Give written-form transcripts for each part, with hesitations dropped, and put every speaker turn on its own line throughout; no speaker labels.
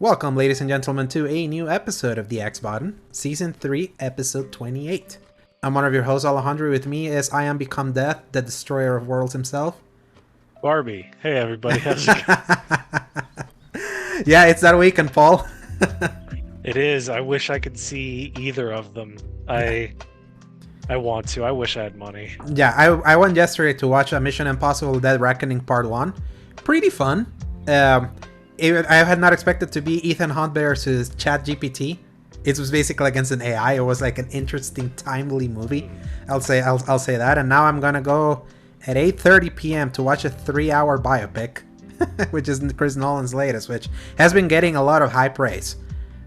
Welcome, ladies and gentlemen, to a new episode of the X-Button, Season 3, Episode 28. I'm one of your hosts, Alejandro. With me is I Am Become Death, the destroyer of worlds himself.
Barbie. Hey, everybody. How's it going?
Yeah, it's that weekend, Paul.
It is. I wish I could see either of them. I want to. I wish I had money.
Yeah, I went yesterday to watch Mission Impossible Dead Reckoning Part 1. Pretty fun. I had not expected to be Ethan Hunt versus ChatGPT. It was basically against an AI. It was like an interesting, timely movie. I'll say that. And now I'm gonna go at 8:30 p.m. to watch a 3-hour biopic, which is Chris Nolan's latest, which has been getting a lot of high praise.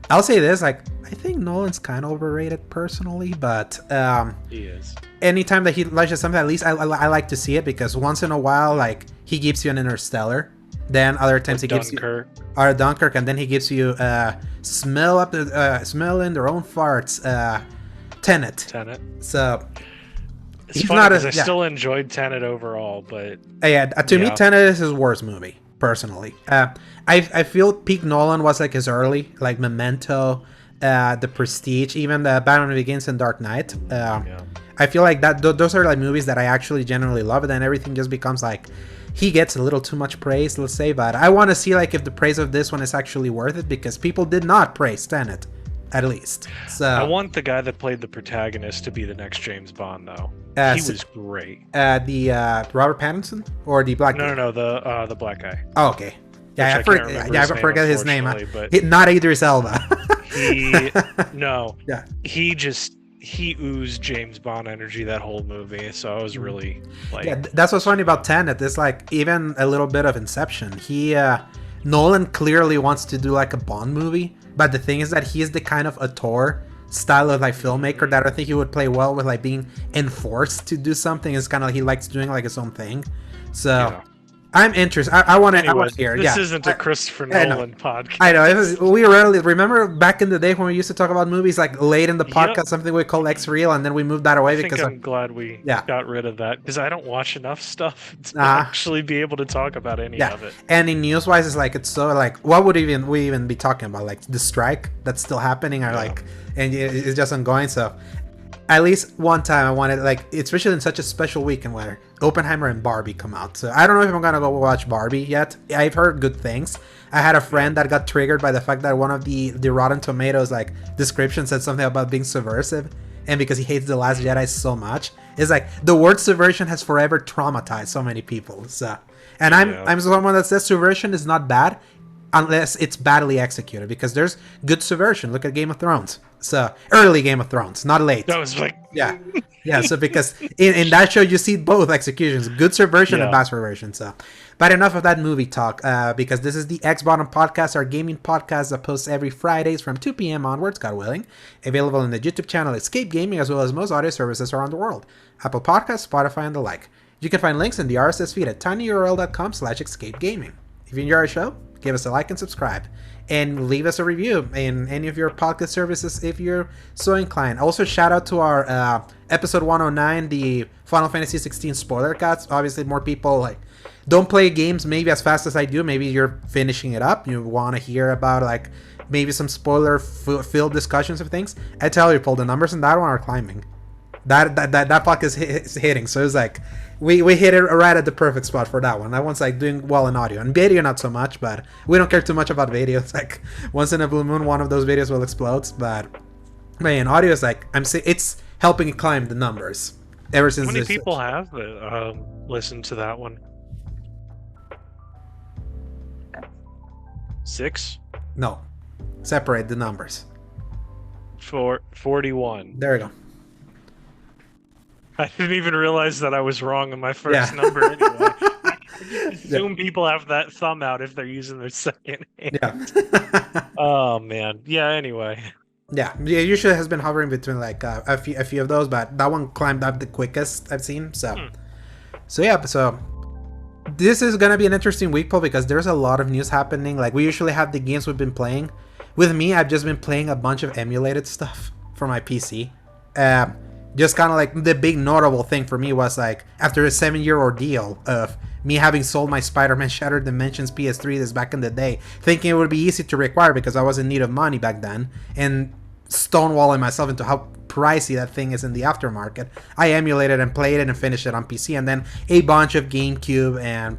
I'll say this, I think Nolan's kind of overrated personally, but
He is.
anytime that he launches something, at least I like to see it, because once in a while, he gives you an Interstellar. Then other times he gives you Dunkirk, and then he gives you smelling their own farts. Tenet. So
it's funny because I still enjoyed Tenet overall, but
to me, Tenet is his worst movie personally. I feel peak Nolan was like his early, like Memento, The Prestige, even the Batman Begins and Dark Knight. I feel like those are like movies that I actually genuinely love, and then everything just becomes like. He gets a little too much praise, let's say, but I want to see if the praise of this one is actually worth it, because people did not praise Tenet, at least. So
I want the guy that played the protagonist to be the next James Bond, though. He was great.
The Robert Pattinson or the black guy?
No, the black guy.
Oh, okay. Yeah, I forget his name.
But
not Idris Elba.
He oozed James Bond energy that whole movie, so I was really
that's what's funny about Tenet. It's even a little bit of Inception. Nolan clearly wants to do a Bond movie, but the thing is that he is the kind of auteur style of filmmaker that I think he would play well with being enforced to do something. It's kind of he likes doing his own thing. So I'm interested. I want to hear.
This isn't a Christopher Nolan podcast.
I know. We rarely remember back in the day when we used to talk about movies late in the podcast, something we call X Reel, and then we moved that away because
I'm glad we got rid of that, because I don't watch enough stuff to actually be able to talk about any of it.
And in news wise, it's so what would we even be talking about? The strike that's still happening, or and it's just ongoing. So. At least one time I wanted, especially in such a special weekend where Oppenheimer and Barbie come out. So I don't know if I'm going to go watch Barbie yet. I've heard good things. I had a friend that got triggered by the fact that one of the Rotten Tomatoes, description said something about being subversive. And because he hates The Last Jedi so much. It's the word subversion has forever traumatized so many people. So, and I'm someone that says subversion is not bad unless it's badly executed, because there's good subversion. Look at Game of Thrones. So early Game of Thrones, not late.
That was
yeah. So because in that show you see both executions, good subversion and bad subversion. So, but enough of that movie talk, because this is the X-Button podcast, our gaming podcast that posts every Fridays from 2 p.m. onwards, God willing. Available on the YouTube channel Escape Gaming, as well as most audio services around the world, Apple Podcasts, Spotify, and the like. You can find links in the RSS feed at tinyurl.com/escapegaming. If you enjoy our show, give us a like and subscribe. And leave us a review in any of your podcast services if you're so inclined. Also, shout out to our episode 109, the Final Fantasy 16 spoiler cast. Obviously, more people don't play games maybe as fast as I do. Maybe you're finishing it up. You want to hear about maybe some spoiler-filled discussions of things. I tell you, Paul, the numbers in that one are climbing. That podcast is hitting. So it's we hit it right at the perfect spot for that one. That one's doing well in audio. And video, not so much, but we don't care too much about video. It's once in a blue moon, one of those videos will explode. But in audio, it's helping climb the numbers ever since.
How many people have listened to that one? 6?
No. Separate the numbers.
41.
There we go.
I didn't even realize that I was wrong on my first number anyway. I just assume people have that thumb out if they're using their second hand.
Yeah.
Oh, man. Yeah, anyway.
Yeah, it usually has been hovering between a few of those, but that one climbed up the quickest I've seen. So this is going to be an interesting week, Paul, because there's a lot of news happening. We usually have the games we've been playing. With me, I've just been playing a bunch of emulated stuff for my PC. Just kind of the big notable thing for me was after a 7-year ordeal of me having sold my Spider-Man Shattered Dimensions PS3 this back in the day, thinking it would be easy to require because I was in need of money back then, and stonewalling myself into how pricey that thing is in the aftermarket. I emulated and played it and finished it on PC, and then a bunch of GameCube and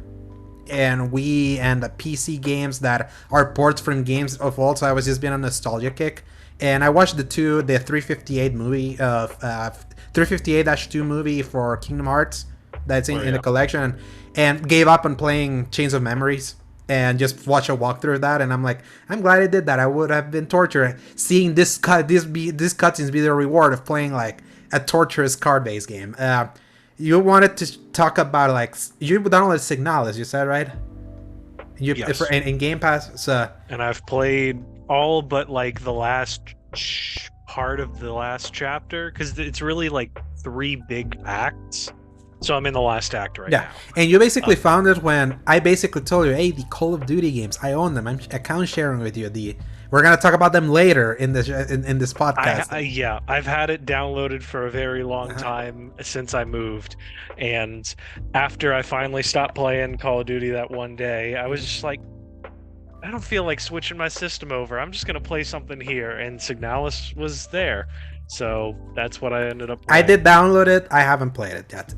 Wii and the PC games that are ports from games of old. So I was just being a nostalgia kick, and I watched the 358 movie of 358-2 movie for Kingdom Hearts that's in the collection, and gave up on playing Chains of Memories and just watch a walkthrough of that. And I'm like, I'm glad I did that. I would have been tortured seeing this cutscenes be the reward of playing like a torturous card-based game. You wanted to talk about, like, you downloaded Signalis, you said, right?
Yes.
In Game Pass. So.
And I've played all but like the last part of the last chapter, because it's really like 3 big acts. So I'm in the last act right now.
And you basically found it when I basically told you, hey, the Call of Duty games, I own them. I'm account sharing with you. We're gonna talk about them later in this podcast.
I've had it downloaded for a very long time since I moved, and after I finally stopped playing Call of Duty that one day, I was just like, I don't feel like switching my system over. I'm just gonna play something here, and Signalis was there. So that's what I ended up playing.
I did download it. I haven't played it yet.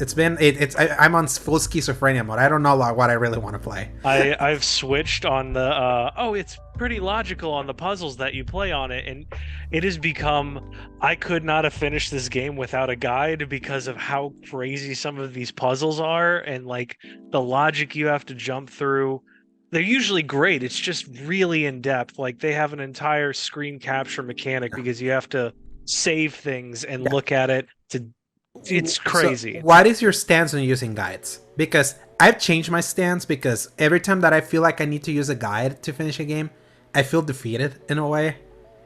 I'm on full schizophrenia mode. I don't know what I really want to play.
I've switched on the it's pretty logical on the puzzles that you play on it, and it has become, I could not have finished this game without a guide because of how crazy some of these puzzles are, and like the logic you have to jump through. They're usually great. It's just really in depth. Like they have an entire screen capture mechanic because you have to save things and look at it. It's crazy.
So what is your stance on using guides? Because I've changed my stance, because every time that I feel like I need to use a guide to finish a game, I feel defeated in a way.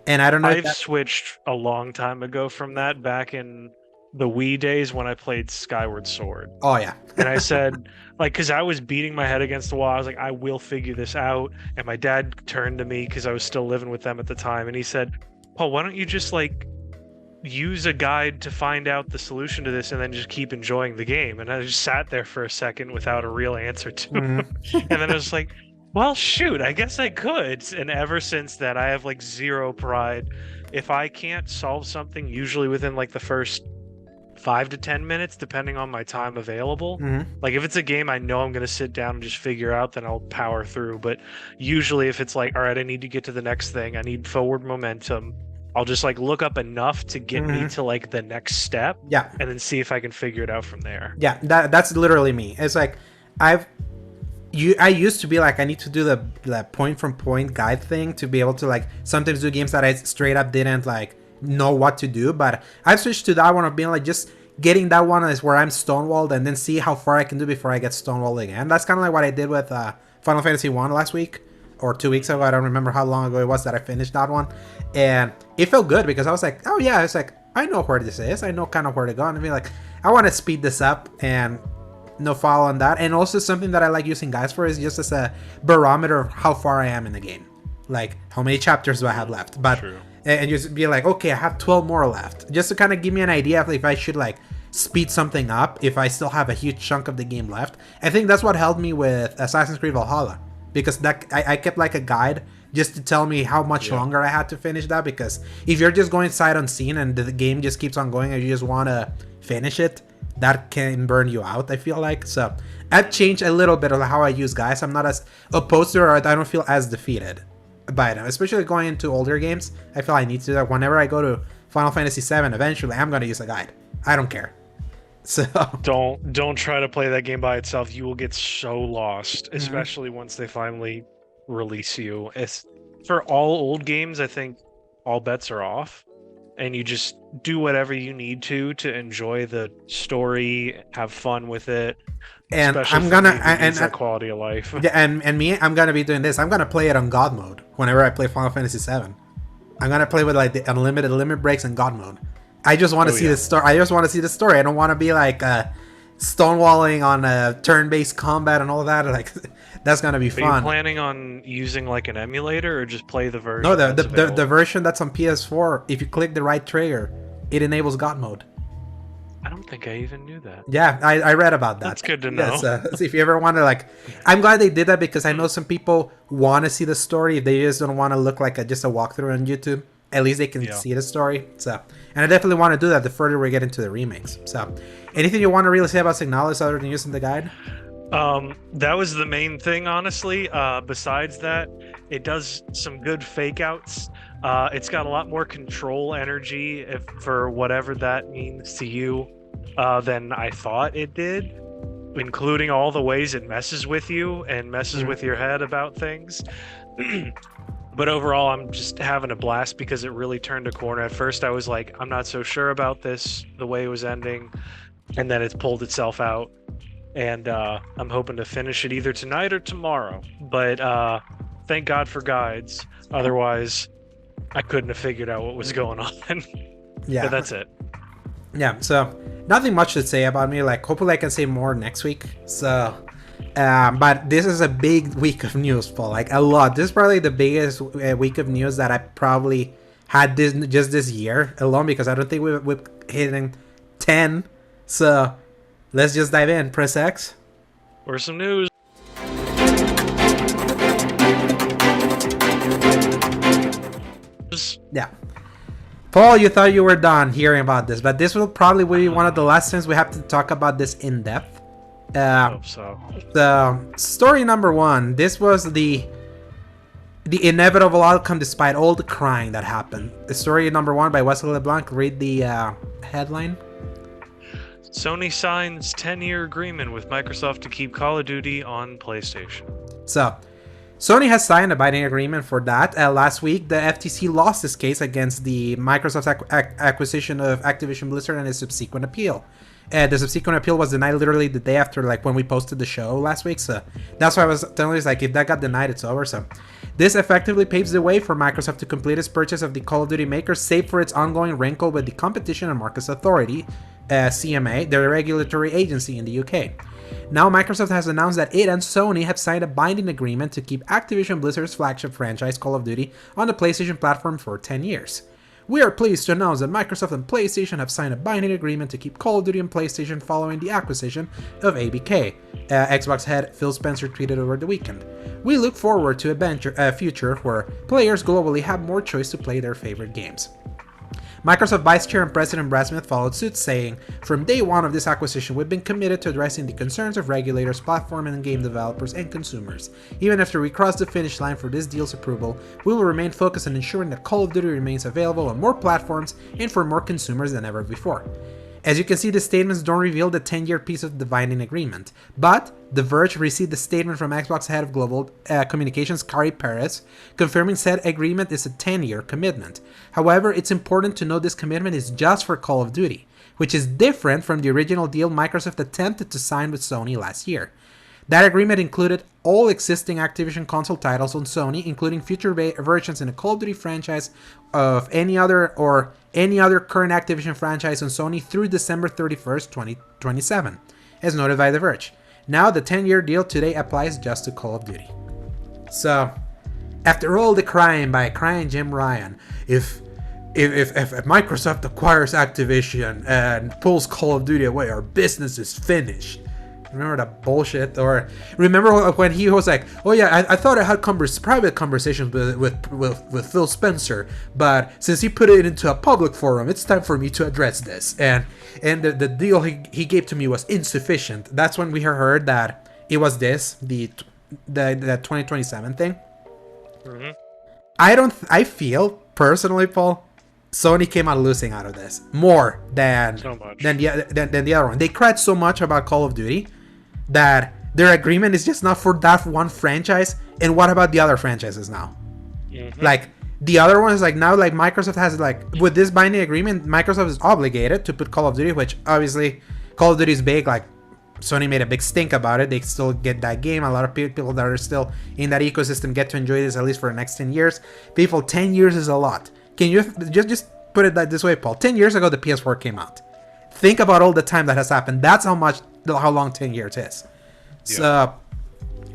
And I don't know.
I've switched a long time ago from that, back in the Wii days when I played Skyward Sword.
Oh yeah.
And I said, like, because I was beating my head against the wall, I was like, I will figure this out. And my dad turned to me, because I was still living with them at the time, and he said, Paul, why don't you just like use a guide to find out the solution to this and then just keep enjoying the game? And I just sat there for a second without a real answer to him. And then I was like, well, shoot, I guess I could. And ever since then, I have like zero pride. If I can't solve something, usually within like the first 5 to 10 minutes, depending on my time available. Like if it's a game I know I'm going to sit down and just figure out, then I'll power through. But usually if it's like, all right, I need to get to the next thing, I need forward momentum, I'll just like look up enough to get me to like the next step, and then see if I can figure it out from there. Yeah,
that's literally me. It's like I used to be like, I need to do the point from point guide thing to be able to like sometimes do games that I straight up didn't like know what to do. But I've switched to that one of being like, just getting that one is where I'm stonewalled, and then see how far I can do before I get stonewalled again. That's kind of like what I did with Final Fantasy 1 last week or 2 weeks ago. I don't remember how long ago it was that I finished that one, and it felt good because I was like, oh yeah, it's like I know where this is, I know kind of where to go, and I mean like I want to speed this up and no follow on that. And also something that I like using guides for is just as a barometer of how far I am in the game, like how many chapters do I have left. But True. And just be like, okay, I have 12 more left, just to kind of give me an idea of if I should like speed something up if I still have a huge chunk of the game left. I think that's what helped me with Assassin's Creed Valhalla, because that I kept like a guide just to tell me how much longer I had to finish that. Because if you're just going sight unseen and the game just keeps on going and you just want to finish it, that can burn you out, I feel like. So I've changed a little bit of how I use guides. I'm not as opposed to it, or I don't feel as defeated by them, especially going into older games. I feel I need to do that. Whenever I go to Final Fantasy 7, eventually I'm going to use a guide. I don't care. So
don't try to play that game by itself. You will get so lost, especially once they finally release you. It's, for all old games, I think all bets are off, and you just do whatever you need to enjoy the story, have fun with it.
And I'm gonna and
quality of life.
Yeah, and me, I'm gonna be doing this. I'm gonna play it on God mode whenever I play Final Fantasy 7. I'm gonna play with like the unlimited limit breaks and God mode. I just want to see the story. I just want to see the story. I don't want to be like stonewalling on turn-based combat and all that. Like that's gonna be fun.
Are you planning on using like an emulator or just play the version?
No, the version that's on PS4. If you click the right trigger, it enables God mode.
I don't think I even knew that.
Yeah, I read about that.
That's good to know.
Yes, so if you ever want to, like, I'm glad they did that, because I know some people want to see the story. If they just don't want to look like just a walkthrough on YouTube, at least they can see the story. So, and I definitely want to do that the further we get into the remakes. So, anything you want to really say about Signalis other than using the guide?
That was the main thing, honestly. Besides that, it does some good fake outs. It's got a lot more control energy, for whatever that means to you, than I thought it did, including all the ways it messes with you and messes with your head about things. But overall, I'm just having a blast because it really turned a corner. At first, I was like, I'm not so sure about this, the way it was ending, and then it's pulled itself out. And I'm hoping to finish it either tonight or tomorrow. But thank God for guides. Otherwise, I couldn't have figured out what was going on.
Yeah.
But that's it.
Yeah, so nothing much to say about me. Like, hopefully I can say more next week. So, but this is a big week of news, Paul. Like, a lot. This is probably the biggest week of news that I probably had this year alone, because I don't think we've hitting 10. So, let's just dive in. Press X.
Or some news.
Yeah. Paul, you thought you were done hearing about this, but this will probably be one of the last times we have to talk about this in depth.
I hope so.
The story number one. This was the inevitable outcome despite all the crying that happened. The story number one by Wesley LeBlanc. Read the headline.
Sony signs 10-year agreement with Microsoft to keep Call of Duty on PlayStation.
So, Sony has signed a binding agreement for that. Last week, the FTC lost this case against the Microsoft acquisition of Activision Blizzard and its subsequent appeal. The subsequent appeal was denied literally the day after, like, when we posted the show last week. So that's why I was telling you, like, if that got denied, it's over. So this effectively paves the way for Microsoft to complete its purchase of the Call of Duty maker, save for its ongoing wrinkle with the Competition and Markets Authority, CMA, the regulatory agency in the UK. Now Microsoft has announced that it and Sony have signed a binding agreement to keep Activision Blizzard's flagship franchise Call of Duty on the PlayStation platform for 10 years. We are pleased to announce that Microsoft and PlayStation have signed a binding agreement to keep Call of Duty on PlayStation following the acquisition of ABK, Xbox head Phil Spencer tweeted over the weekend. We look forward to a future where players globally have more choice to play their favorite games. Microsoft Vice Chair and President Brad Smith followed suit, saying, "From day one of this acquisition, we've been committed to addressing the concerns of regulators, platform and game developers, and consumers. Even after we cross the finish line for this deal's approval, we will remain focused on ensuring that Call of Duty remains available on more platforms and for more consumers than ever before." As you can see, the statements don't reveal the 10-year piece of the binding agreement, but The Verge received a statement from Xbox head of global communications Kari Perez, confirming said agreement is a 10-year commitment. However, it's important to note this commitment is just for Call of Duty, which is different from the original deal Microsoft attempted to sign with Sony last year. That agreement included all existing Activision console titles on Sony, including future versions in the Call of Duty franchise of any other current Activision franchise on Sony through December 31st, 2027, as noted by The Verge. Now, the 10-year deal today applies just to Call of Duty. So, after all the crying by crying Jim Ryan, if Microsoft acquires Activision and pulls Call of Duty away, our business is finished. Remember that bullshit? Or remember when he was like, "Oh yeah, I thought I had private conversations with Phil Spencer, but since he put it into a public forum, it's time for me to address this." And the deal he gave to me was insufficient. That's when we heard that it was the 2027 thing.
Mm-hmm.
I feel personally, Paul, Sony came out losing out of this more than the other one. They cried so much about Call of Duty that their agreement is just not for that one franchise. And what about the other franchises now? Mm-hmm. Like the other ones, like now, like Microsoft has, like, with this binding agreement, Microsoft is obligated to put Call of Duty, which obviously Call of Duty is big. Like Sony made a big stink about it. They still get that game. A lot of people that are still in that ecosystem get to enjoy this at least for the next 10 years. People, 10 years is a lot. Can you just put it this way, Paul? 10 years ago, the PS4 came out. Think about all the time that has happened. That's how long 10 years is. Yeah. So,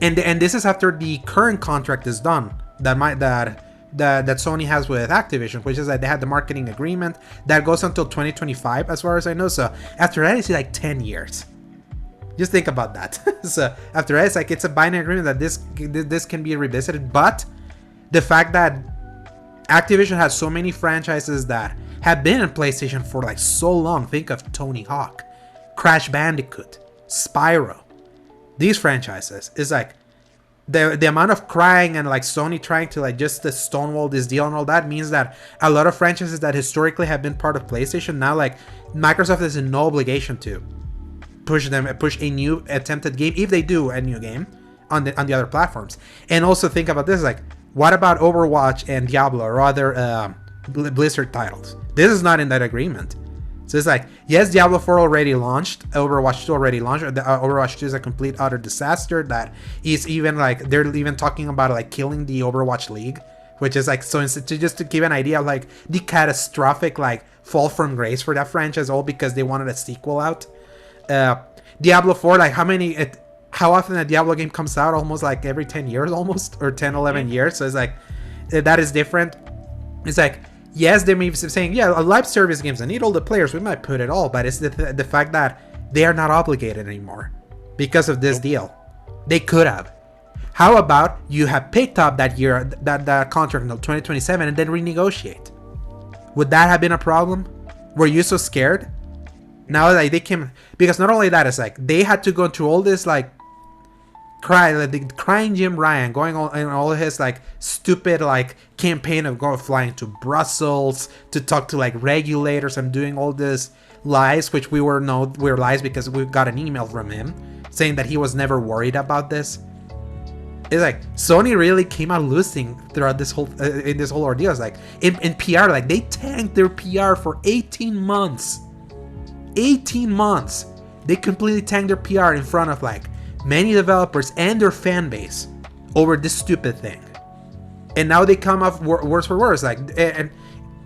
and this is after the current contract is done. That that Sony has with Activision, which is that they had the marketing agreement that goes until 2025, as far as I know. So after that, it's like 10 years. Just think about that. So after that, it's like it's a binding agreement that this can be revisited. But the fact that Activision has so many franchises that have been in PlayStation for like so long. Think of Tony Hawk, Crash Bandicoot, Spyro. These franchises is like the amount of crying and like Sony trying to like just to stonewall this deal and all that means that a lot of franchises that historically have been part of PlayStation now, like Microsoft is in no obligation to push a new attempted game if they do a new game on the other platforms. And also think about this, like what about Overwatch and Diablo or other Blizzard titles? This is not in that agreement. So it's like, yes, Diablo 4 already launched, Overwatch 2 already launched. Overwatch 2 is a complete utter disaster that is even like, they're even talking about like killing the Overwatch League, which is like, so just to give an idea of like the catastrophic like fall from grace for that franchise, all because they wanted a sequel out. Diablo 4, like how often a Diablo game comes out? Almost like every 10 years almost, or 10, 11 years. So it's like, that is different. It's like, yes, they may be saying, yeah, live service games, I need all the players, we might put it all, but it's the fact that they are not obligated anymore because of this deal. They could have. How about you have picked up that year, that contract until 2027 and then renegotiate? Would that have been a problem? Were you so scared? Now like they came, because not only that, it's like they had to go through all this like crying Jim Ryan going on in all of his like stupid like campaign of going flying to Brussels to talk to like regulators and doing all this lies, which we were lies because we got an email from him saying that he was never worried about this. It's like Sony really came out losing throughout this whole in this whole ordeal. It's like in PR, like they tanked their PR for 18 months. 18 months. They completely tanked their PR in front of like many developers and their fan base over this stupid thing, and now they come off worse for worse. Like, and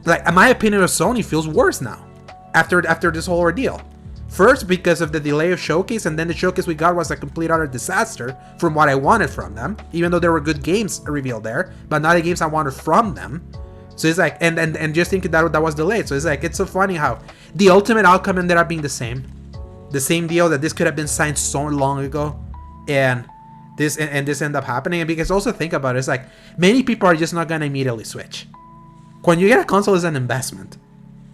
like my opinion of Sony feels worse now after this whole ordeal. First, because of the delay of showcase, and then the showcase we got was a complete utter disaster from what I wanted from them. Even though there were good games revealed there, but not the games I wanted from them. So it's like, and just thinking that was delayed. So it's like, it's so funny how the ultimate outcome ended up being the same deal, that this could have been signed so long ago, and this ended up happening. And because also think about it, it's like many people are just not gonna immediately switch. When you get a console, it's an investment.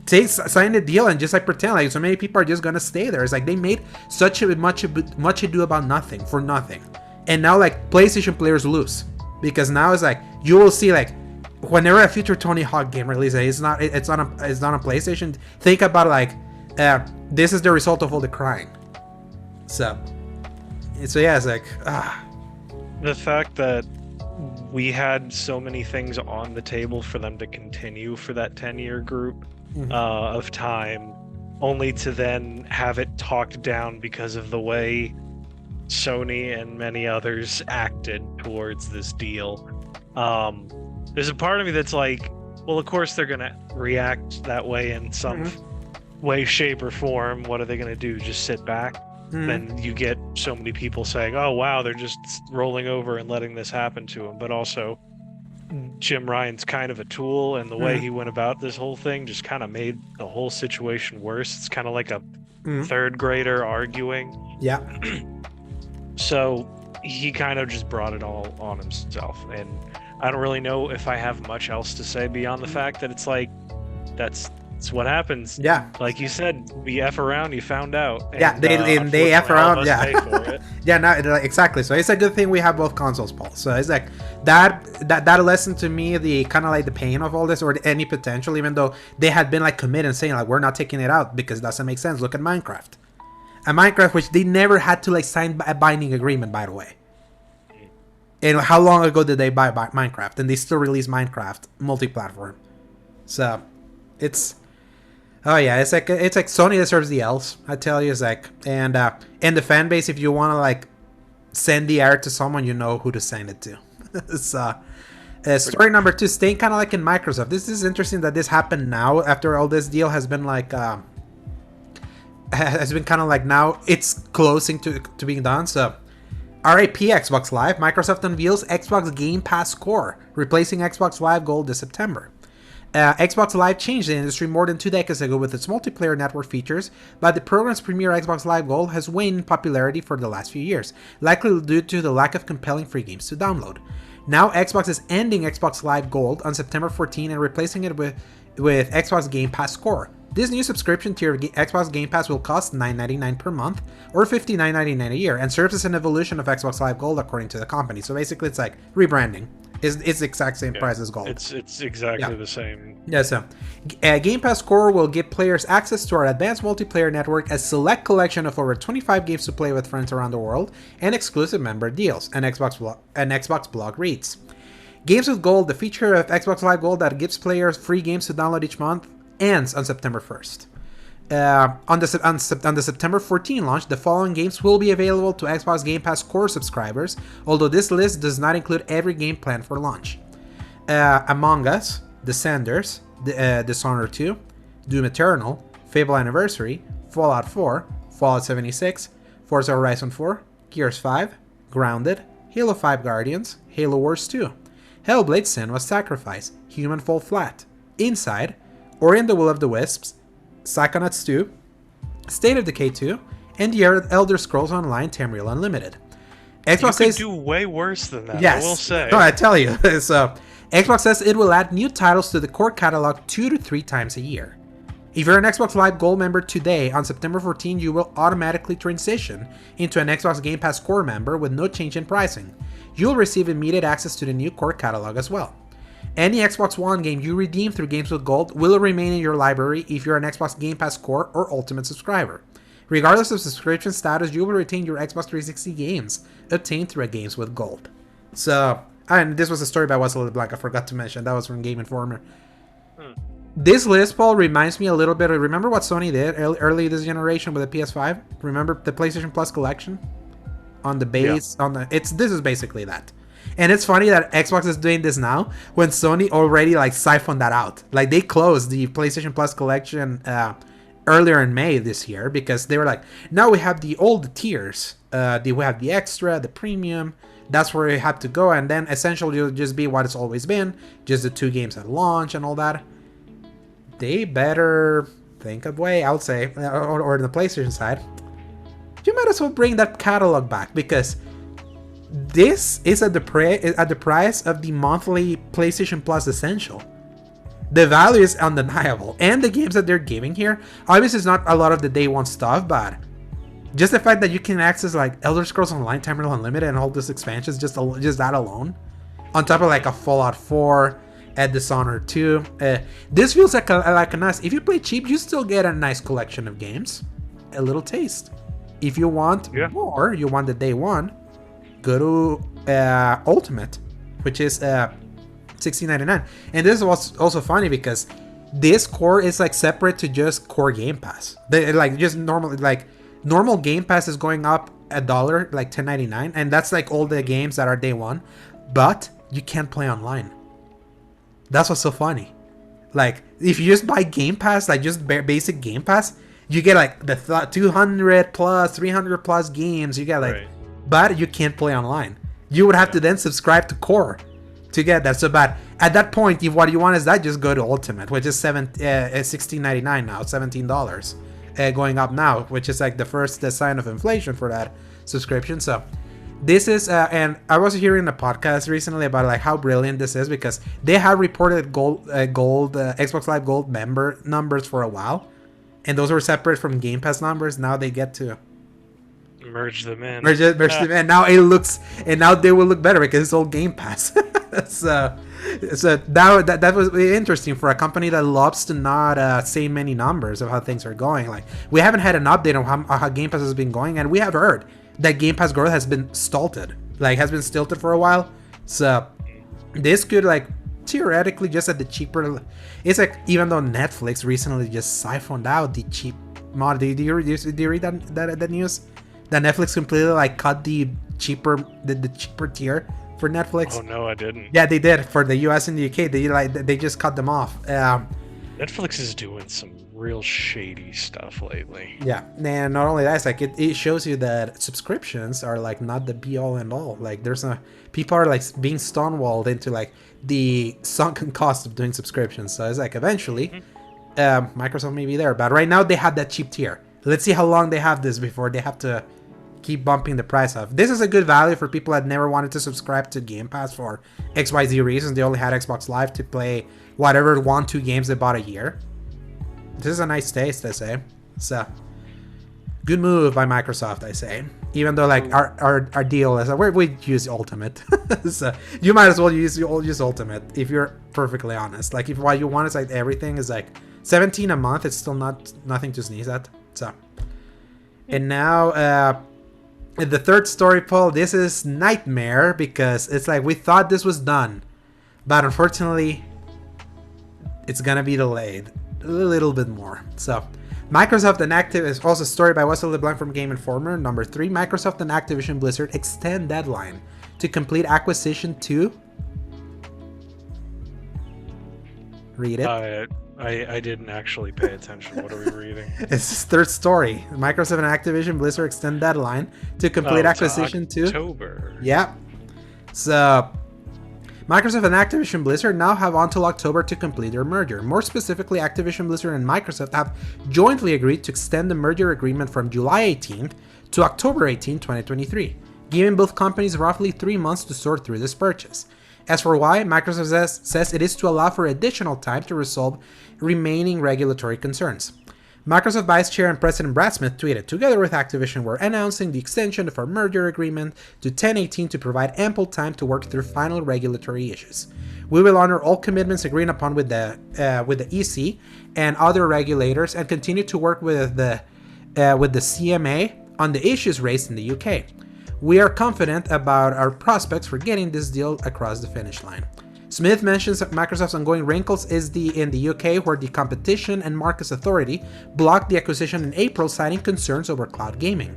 Sign the deal and just like pretend like so many people are just gonna stay there. It's like they made such much ado about nothing for nothing, and now like PlayStation players lose because now it's like you will see like whenever a future Tony Hawk game releases, it's not on PlayStation. Think about like this is the result of all the crying. So yeah, it's like
the fact that we had so many things on the table for them to continue for that 10-year group of time, only to then have it talked down because of the way Sony and many others acted towards this deal. There's a part of me that's like, well, of course they're gonna react that way in some way, shape, or form. What are they gonna do? Just sit back? Then you get so many people saying, oh wow, they're just rolling over and letting this happen to them. But also Jim Ryan's kind of a tool, and the way he went about this whole thing just kind of made the whole situation worse. It's kind of like a third grader arguing.
Yeah. So
he kind of just brought it all on himself, and I don't really know if I have much else to say beyond the fact that it's like that's what happens.
Yeah,
like you said, we F around, you found out. And,
yeah, they F around. Yeah, yeah, no, exactly. So it's a good thing we have both consoles, Paul. So it's like that lesson to me, the kind of like the pain of all this, or any potential, even though they had been like committed and saying like we're not taking it out because it doesn't make sense. Look at Minecraft, which they never had to like sign a binding agreement, by the way. And how long ago did they buy Minecraft? And they still release Minecraft multi-platform. So it's it's like Sony deserves the L's. I tell you, it's like and the fan base, if you want to like send the error to someone, you know who to send it to. So story number 2, staying kind of like in Microsoft. This is interesting that this happened now after all this deal has been like has been kind of like now it's closing to being done. So RIP Xbox Live, Microsoft unveils Xbox Game Pass Core, replacing Xbox Live Gold this September. Xbox Live changed the industry more than 2 decades ago with its multiplayer network features, but the program's premier Xbox Live Gold has waned in popularity for the last few years, likely due to the lack of compelling free games to download. Now Xbox is ending Xbox Live Gold on September 14 and replacing it with Xbox Game Pass Core. This new subscription tier of Xbox Game Pass will cost $9.99 per month or $59.99 a year and serves as an evolution of Xbox Live Gold according to the company. So basically it's like rebranding. It's the exact same price as Gold.
It's exactly the same.
Yeah, so Game Pass Core will give players access to our advanced multiplayer network, a select collection of over 25 games to play with friends around the world, and exclusive member deals, an Xbox blog reads. Games with Gold, the feature of Xbox Live Gold that gives players free games to download each month, ends on September 1st. On the September 14 launch, the following games will be available to Xbox Game Pass Core subscribers, although this list does not include every game planned for launch. Among Us, Descenders, Dishonored 2, Doom Eternal, Fable Anniversary, Fallout 4, Fallout 76, Forza Horizon 4, Gears 5, Grounded, Halo 5 Guardians, Halo Wars 2, Hellblade: Senua's Sacrifice, Human Fall Flat, Inside, Ori and the Will of the Wisps, Psychonauts 2, State of Decay 2, and the Elder Scrolls Online Tamriel Unlimited.
Xbox says do way worse than that.
Yes,
I will say.
No, I tell you. So, Xbox says it will add new titles to the core catalog 2 to 3 times a year. If you're an Xbox Live Gold member today, on September 14, you will automatically transition into an Xbox Game Pass Core member with no change in pricing. You'll receive immediate access to the new core catalog as well. Any Xbox One game you redeem through Games with Gold will remain in your library if you're an Xbox Game Pass Core or Ultimate subscriber. Regardless of subscription status, you will retain your Xbox 360 games obtained through a Games with Gold. So, and this was a story by Wesley LeBlanc, I forgot to mention. That was from Game Informer. This list, Paul, reminds me a little bit of, remember what Sony did early this generation with the PS5? Remember the PlayStation Plus collection? On the base, this is basically that. And it's funny that Xbox is doing this now when Sony already like siphoned that out. Like they closed the PlayStation Plus collection earlier in May this year because they were like, now we have the old tiers. We have the extra, the premium. That's where you have to go. And then essentially it'll just be what it's always been. Just the 2 games at launch and all that. They better think of a way, I would say, or on the PlayStation side. You might as well bring that catalog back because this is at the price of the monthly PlayStation Plus Essential. The value is undeniable, and the games that they're giving here, obviously it's not a lot of the day one stuff, but just the fact that you can access like Elder Scrolls Online Tamriel Unlimited and all these expansions, just that alone, on top of like a Fallout 4, a Dishonored 2, this feels like a nice. If you play cheap, you still get a nice collection of games, a little taste. If you want more, you want the day one, go to Ultimate, which is $16.99. And this was also funny because this core is like separate to just core Game Pass. Normal Game Pass is going up $1, like $10.99, and that's like all the games that are day one, but you can't play online. That's what's so funny. Like if you just buy Game Pass, like just basic Game Pass, you get like the 200 plus 300 plus games. You get like but you can't play online. You would have to then subscribe to Core to get that. So, but at that point, if what you want is that, just go to Ultimate, which is $16.99 now, $17 going up now, which is like the first sign of inflation for that subscription. So, this is, and I was hearing a podcast recently about like how brilliant this is because they have reported Xbox Live Gold member numbers for a while, and those were separate from Game Pass numbers. Now they get to
merge them in.
Merge them in. Now it looks, and now they will look better because it's all Game Pass. so that was interesting for a company that loves to not say many numbers of how things are going. Like we haven't had an update on how Game Pass has been going, and we have heard that Game Pass growth has been stilted for a while. So this could like theoretically just at the cheaper. It's like even though Netflix recently just siphoned out the cheap mod. Did you read that news? That Netflix completely like cut the cheaper tier for Netflix.
Oh no, I didn't.
Yeah, they did for the US and the UK. They just cut them off.
Netflix is doing some real shady stuff lately.
Yeah, and not only that, it's like it shows you that subscriptions are like not the be all and all. Like people are like being stonewalled into like the sunken cost of doing subscriptions. So it's like eventually Microsoft may be there, but right now they have that cheap tier. Let's see how long they have this before they have to keep bumping the price up. This is a good value for people that never wanted to subscribe to Game Pass for XYZ reasons. They only had Xbox Live to play whatever 1-2 games they bought a year. This is a nice taste, I say. So, good move by Microsoft, I say. Even though like our deal is we use Ultimate, so you might as well use Ultimate if you're perfectly honest. Like if what you want is like everything is like $17 a month, it's still nothing to sneeze at. So, and now the third story, Paul. This is nightmare because it's like we thought this was done, but unfortunately, it's gonna be delayed a little bit more. So, Microsoft and Activision is also a story by Wesley LeBlanc from Game Informer. Number 3, Microsoft and Activision Blizzard extend deadline to complete acquisition to. Read it.
I didn't actually pay attention. What are we reading?
It's this third story. Microsoft and Activision Blizzard extend deadline to complete acquisition to
October.
Yeah. So Microsoft and Activision Blizzard now have until October to complete their merger. More specifically, Activision Blizzard and Microsoft have jointly agreed to extend the merger agreement from July 18th to October 18, 2023, giving both companies roughly 3 months to sort through this purchase. As for why, Microsoft says it is to allow for additional time to resolve remaining regulatory concerns. Microsoft Vice Chair and President Brad Smith tweeted, "Together with Activision, we're announcing the extension of our merger agreement to 10/18 to provide ample time to work through final regulatory issues. We will honor all commitments agreed upon with the EC and other regulators and continue to work with the CMA on the issues raised in the UK. We are confident about our prospects for getting this deal across the finish line." Smith mentions that Microsoft's ongoing wrinkles is in the UK, where the Competition and Markets Authority blocked the acquisition in April, citing concerns over cloud gaming.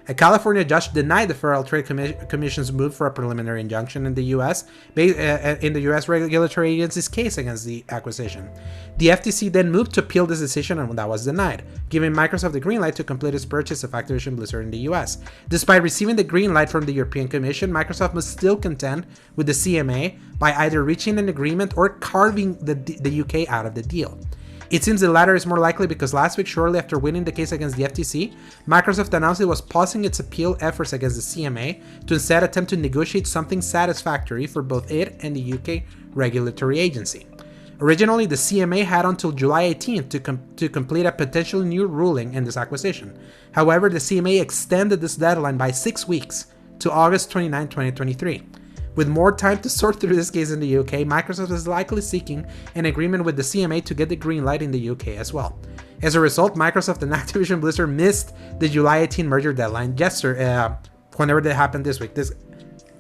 A California judge denied the Federal Trade Commission's move for a preliminary injunction in the U.S. regulatory agency's case against the acquisition. The FTC then moved to appeal this decision, and that was denied, giving Microsoft the green light to complete its purchase of Activision Blizzard in the U.S. Despite receiving the green light from the European Commission, Microsoft must still contend with the CMA by either reaching an agreement or carving the UK out of the deal. It seems the latter is more likely because last week, shortly after winning the case against the FTC, Microsoft announced it was pausing its appeal efforts against the CMA to instead attempt to negotiate something satisfactory for both it and the UK regulatory agency. Originally, the CMA had until July 18th to complete a potential new ruling in this acquisition. However, the CMA extended this deadline by 6 weeks to August 29, 2023. With more time to sort through this case in the UK, Microsoft is likely seeking an agreement with the CMA to get the green light in the UK as well. As a result, Microsoft and Activision Blizzard missed the July 18 merger deadline whenever that happened this week. This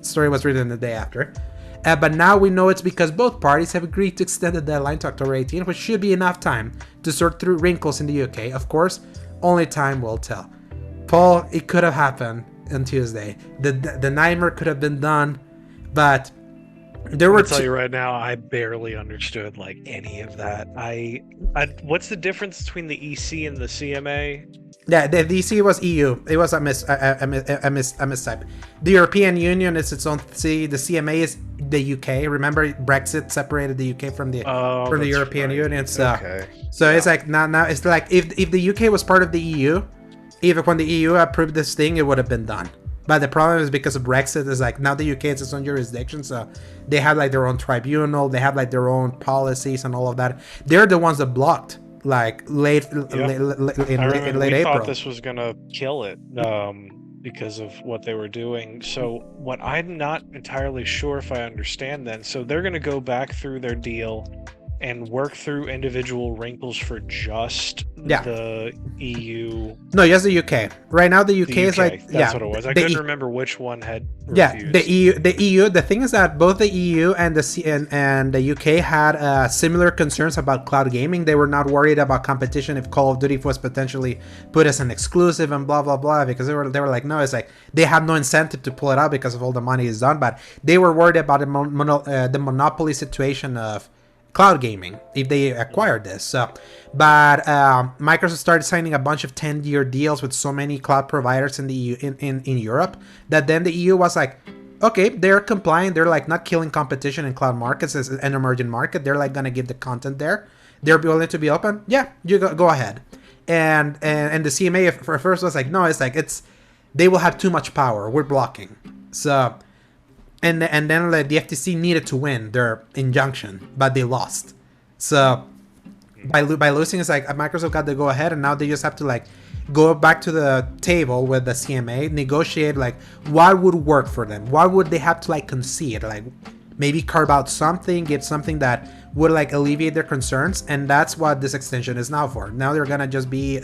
story was written the day after. But now we know it's because both parties have agreed to extend the deadline to October 18, which should be enough time to sort through wrinkles in the UK. Of course, only time will tell. Paul, it could have happened on Tuesday. The nightmare could have been done. But there were.
I'll tell you right now, I barely understood like any of that. I what's the difference between the EC and the CMA?
Yeah, the EC was EU. It was a mistype. The European Union is its own C. The CMA is the UK. Remember, Brexit separated the UK from the European Union. So, It's like now it's like if the UK was part of the EU, even when the EU approved this thing, it would have been done. But the problem is because of Brexit, is like now the UK is its own jurisdiction, so they have like their own tribunal, they have like their own policies and all of that. They're the ones that blocked like late April.
We thought this was gonna kill it because of what they were doing. So what I'm not entirely sure if I understand then. So they're gonna go back through their deal and work through individual wrinkles for just the EU.
No, just the UK. Right now, the UK is like
that's what it was. I couldn't remember which one had refused.
The EU. The thing is that both the EU and the UK had similar concerns about cloud gaming. They were not worried about competition if Call of Duty was potentially put as an exclusive and blah blah blah, because they were like, no, it's like they had no incentive to pull it out because of all the money is done. But they were worried about the monopoly situation of cloud gaming if they acquired this. But Microsoft started signing a bunch of 10-year deals with so many cloud providers in the EU, in Europe, that then the EU was like, okay, they're compliant. They're like not killing competition in cloud markets as an emerging market. They're like gonna give the content there. They're willing to be open. Yeah, you go ahead. And the CMA for first was like, no, they will have too much power. We're blocking. So. And then like, the FTC needed to win their injunction, but they lost. So by losing, it's like Microsoft got to go ahead, and now they just have to like go back to the table with the CMA, negotiate like what would work for them, what would they have to like concede, like maybe carve out something, get something that would like alleviate their concerns, and that's what this extension is now for. Now they're gonna just be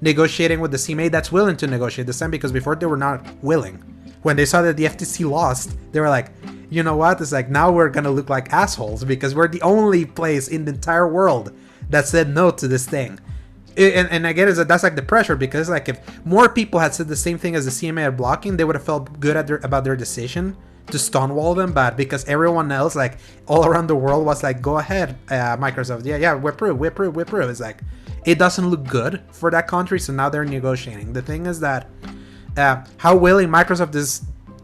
negotiating with the CMA that's willing to negotiate this time, because before they were not willing. When they saw that the FTC lost, they were like, you know what? It's like, now we're going to look like assholes because we're the only place in the entire world that said no to this thing. And again, that's like the pressure, because like if more people had said the same thing as the CMA are blocking, they would have felt good about their decision to stonewall them. But because everyone else, like all around the world, was like, go ahead, Microsoft. Yeah, we approve. It's like, it doesn't look good for that country. So now they're negotiating. The thing is that how willing Microsoft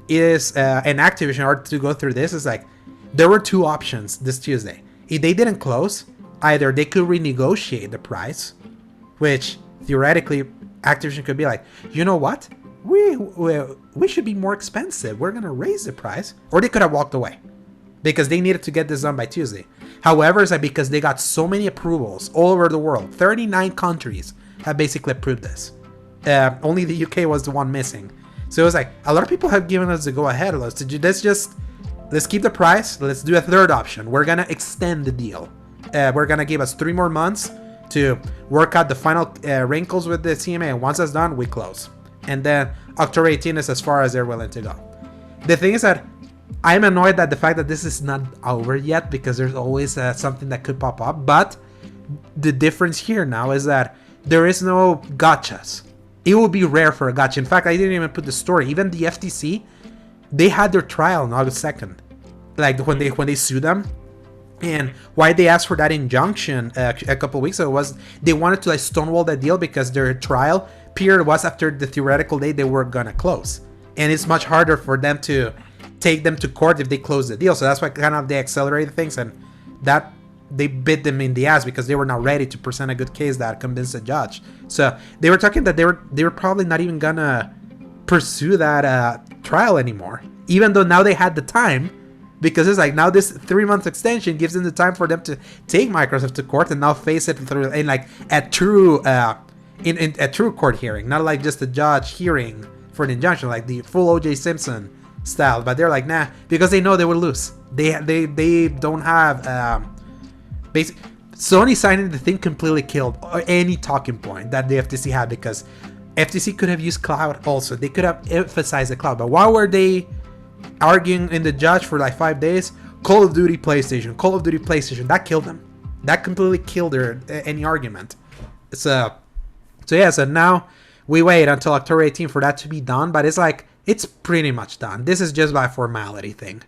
is and Activision are to go through this is like, there were two options this Tuesday. If they didn't close, either they could renegotiate the price, which theoretically Activision could be like, you know what, we should be more expensive, we're gonna raise the price, or they could have walked away because they needed to get this done by Tuesday. However, it's like, because they got so many approvals all over the world, 39 countries have basically approved this. Only the UK was the one missing. So it was like, a lot of people have given us the go ahead. Let's keep the price. Let's do a third option. We're going to extend the deal. We're going to give us 3 more months to work out the final wrinkles with the CMA. And once that's done, we close. And then October 18 is as far as they're willing to go. The thing is that I'm annoyed at the fact that this is not over yet, because there's always something that could pop up. But the difference here now is that there is no gotchas. It would be rare for a gotcha. In fact, I didn't even put the story. Even the FTC, they had their trial on August 2nd. Like when they sued them. And why they asked for that injunction a couple weeks ago was they wanted to like stonewall that deal, because their trial period was after the theoretical date they were gonna close. And it's much harder for them to take them to court if they close the deal. So that's why kind of they accelerated things, and that they bit them in the ass because they were not ready to present a good case that convinced the judge. So they were talking that they were probably not even gonna pursue that trial anymore, even though now they had the time, because it's like now this 3-month extension gives them the time for them to take Microsoft to court and now face it through in like a true in a true court hearing, not like just a judge hearing for an injunction, like the full O.J. Simpson style. But they're like, nah, because they know they will lose. They don't have Sony signing the thing completely killed any talking point that the FTC had, because FTC could have used cloud also. They could have emphasized the cloud. But why were they arguing in the judge for like 5 days? Call of Duty PlayStation. That killed them. That completely killed any argument. So now we wait until October 18 for that to be done. But it's like, it's pretty much done. This is just by formality thing.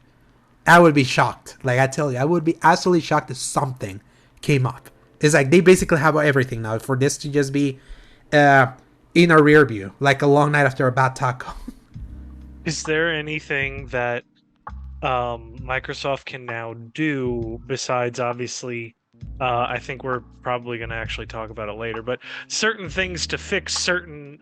I would be shocked. Like I tell you, I would be absolutely shocked if something came up. It's like they basically have everything now for this to just be in a rear view, like a long night after a bad taco.
Is there anything that Microsoft can now do besides, obviously, I think we're probably going to actually talk about it later, but certain things to fix certain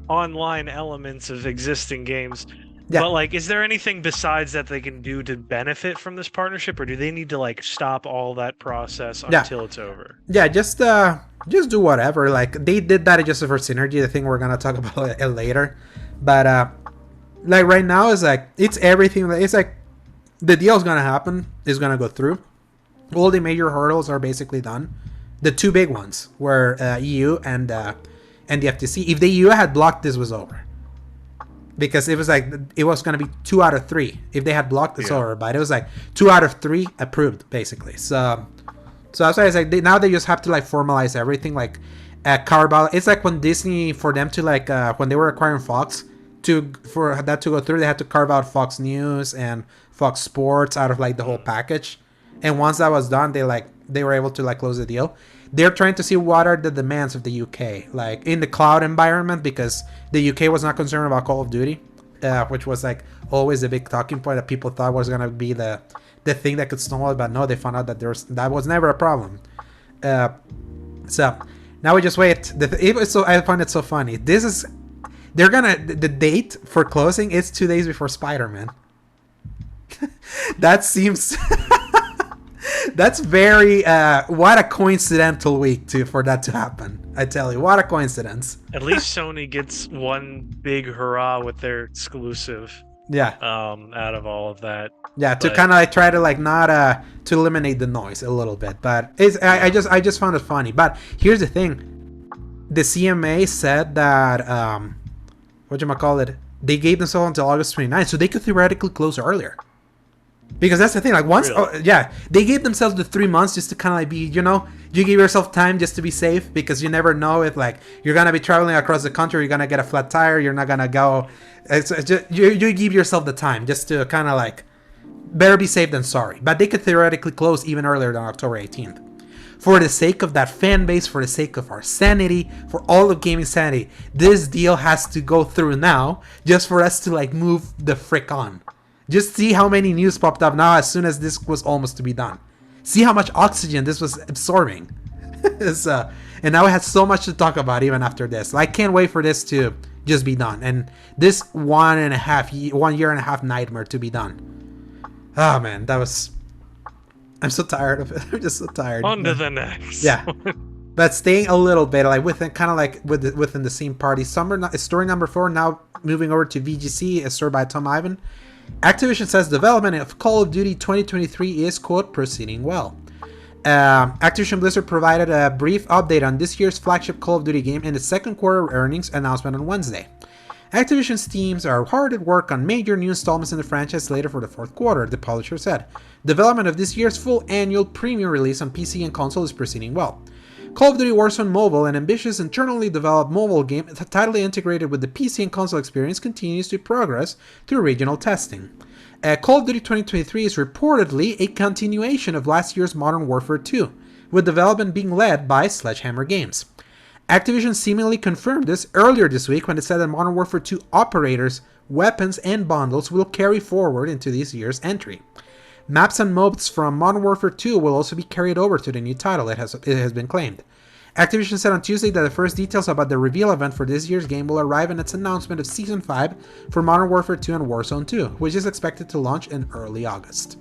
online elements of existing games? Yeah. But like, is there anything besides that they can do to benefit from this partnership, or do they need to like stop all that process until it's over?
Yeah, just do whatever. Like they did that just for synergy. The thing we're gonna talk about it later, but like right now is like it's everything. It's like the deal is gonna happen. Is gonna go through. All the major hurdles are basically done. The two big ones were EU and the FTC. If the EU had blocked, this was over. Because it was like, it was going to be 2 out of 3. If they had blocked, it's over. But it was like 2 out of 3 approved, basically. So that's why it's like, now they just have to like formalize everything. Like carve out. It's like when Disney, for them to like, when they were acquiring Fox, for that to go through, they had to carve out Fox News and Fox Sports out of like the whole package. And once that was done, they were able to like close the deal. They're trying to see what are the demands of the UK, like in the cloud environment, because the UK was not concerned about Call of Duty, which was like always a big talking point that people thought was gonna be the thing that could stall it, but no, they found out that that was never a problem. So now we just wait. I find it so funny. The date for closing is 2 days before Spider-Man. That seems. That's very what a coincidental week for that to happen. I tell you, what a coincidence.
At least Sony gets one big hurrah with their exclusive.
Yeah.
Out of all of that.
Yeah, to kind of like try to like not to eliminate the noise a little bit, but I just found it funny. But here's the thing, the CMA said that they gave themselves until August 29th, so they could theoretically close earlier. Because that's the thing, like once,
really?
They gave themselves the 3 months just to kind of like be, you give yourself time just to be safe, because you never know if like you're gonna be traveling across the country, you're gonna get a flat tire, you're not gonna go. It's just, you give yourself the time just to kind of like, better be safe than sorry. But they could theoretically close even earlier than October 18th. For the sake of that fan base, for the sake of our sanity, for all of gaming sanity, this deal has to go through now, just for us to like move the frick on. Just see how many news popped up now as soon as this was almost to be done. See how much oxygen this was absorbing. And now we had so much to talk about even after this. I can't wait for this to just be done. And this 1 year and a half nightmare to be done. Oh man, I'm so tired of it. I'm just so tired.
On to the next.
Yeah. But staying a little bit like within the same party. Story number 4 now moving over to VGC, a story by Tom Ivan. Activision says development of Call of Duty 2023 is, quote, proceeding well. Activision Blizzard provided a brief update on this year's flagship Call of Duty game in its second quarter earnings announcement on Wednesday. Activision's teams are hard at work on major new installments in the franchise later for the fourth quarter, the publisher said. Development of this year's full annual premium release on PC and console is proceeding well. Call of Duty Warzone Mobile, an ambitious internally developed mobile game tightly integrated with the PC and console experience, continues to progress through regional testing. Call of Duty 2023 is reportedly a continuation of last year's Modern Warfare 2, with development being led by Sledgehammer Games. Activision seemingly confirmed this earlier this week when it said that Modern Warfare 2 operators, weapons, and bundles will carry forward into this year's entry. Maps and modes from Modern Warfare 2 will also be carried over to the new title, it has been claimed. Activision said on Tuesday that the first details about the reveal event for this year's game will arrive in its announcement of Season 5 for Modern Warfare 2 and Warzone 2, which is expected to launch in early August.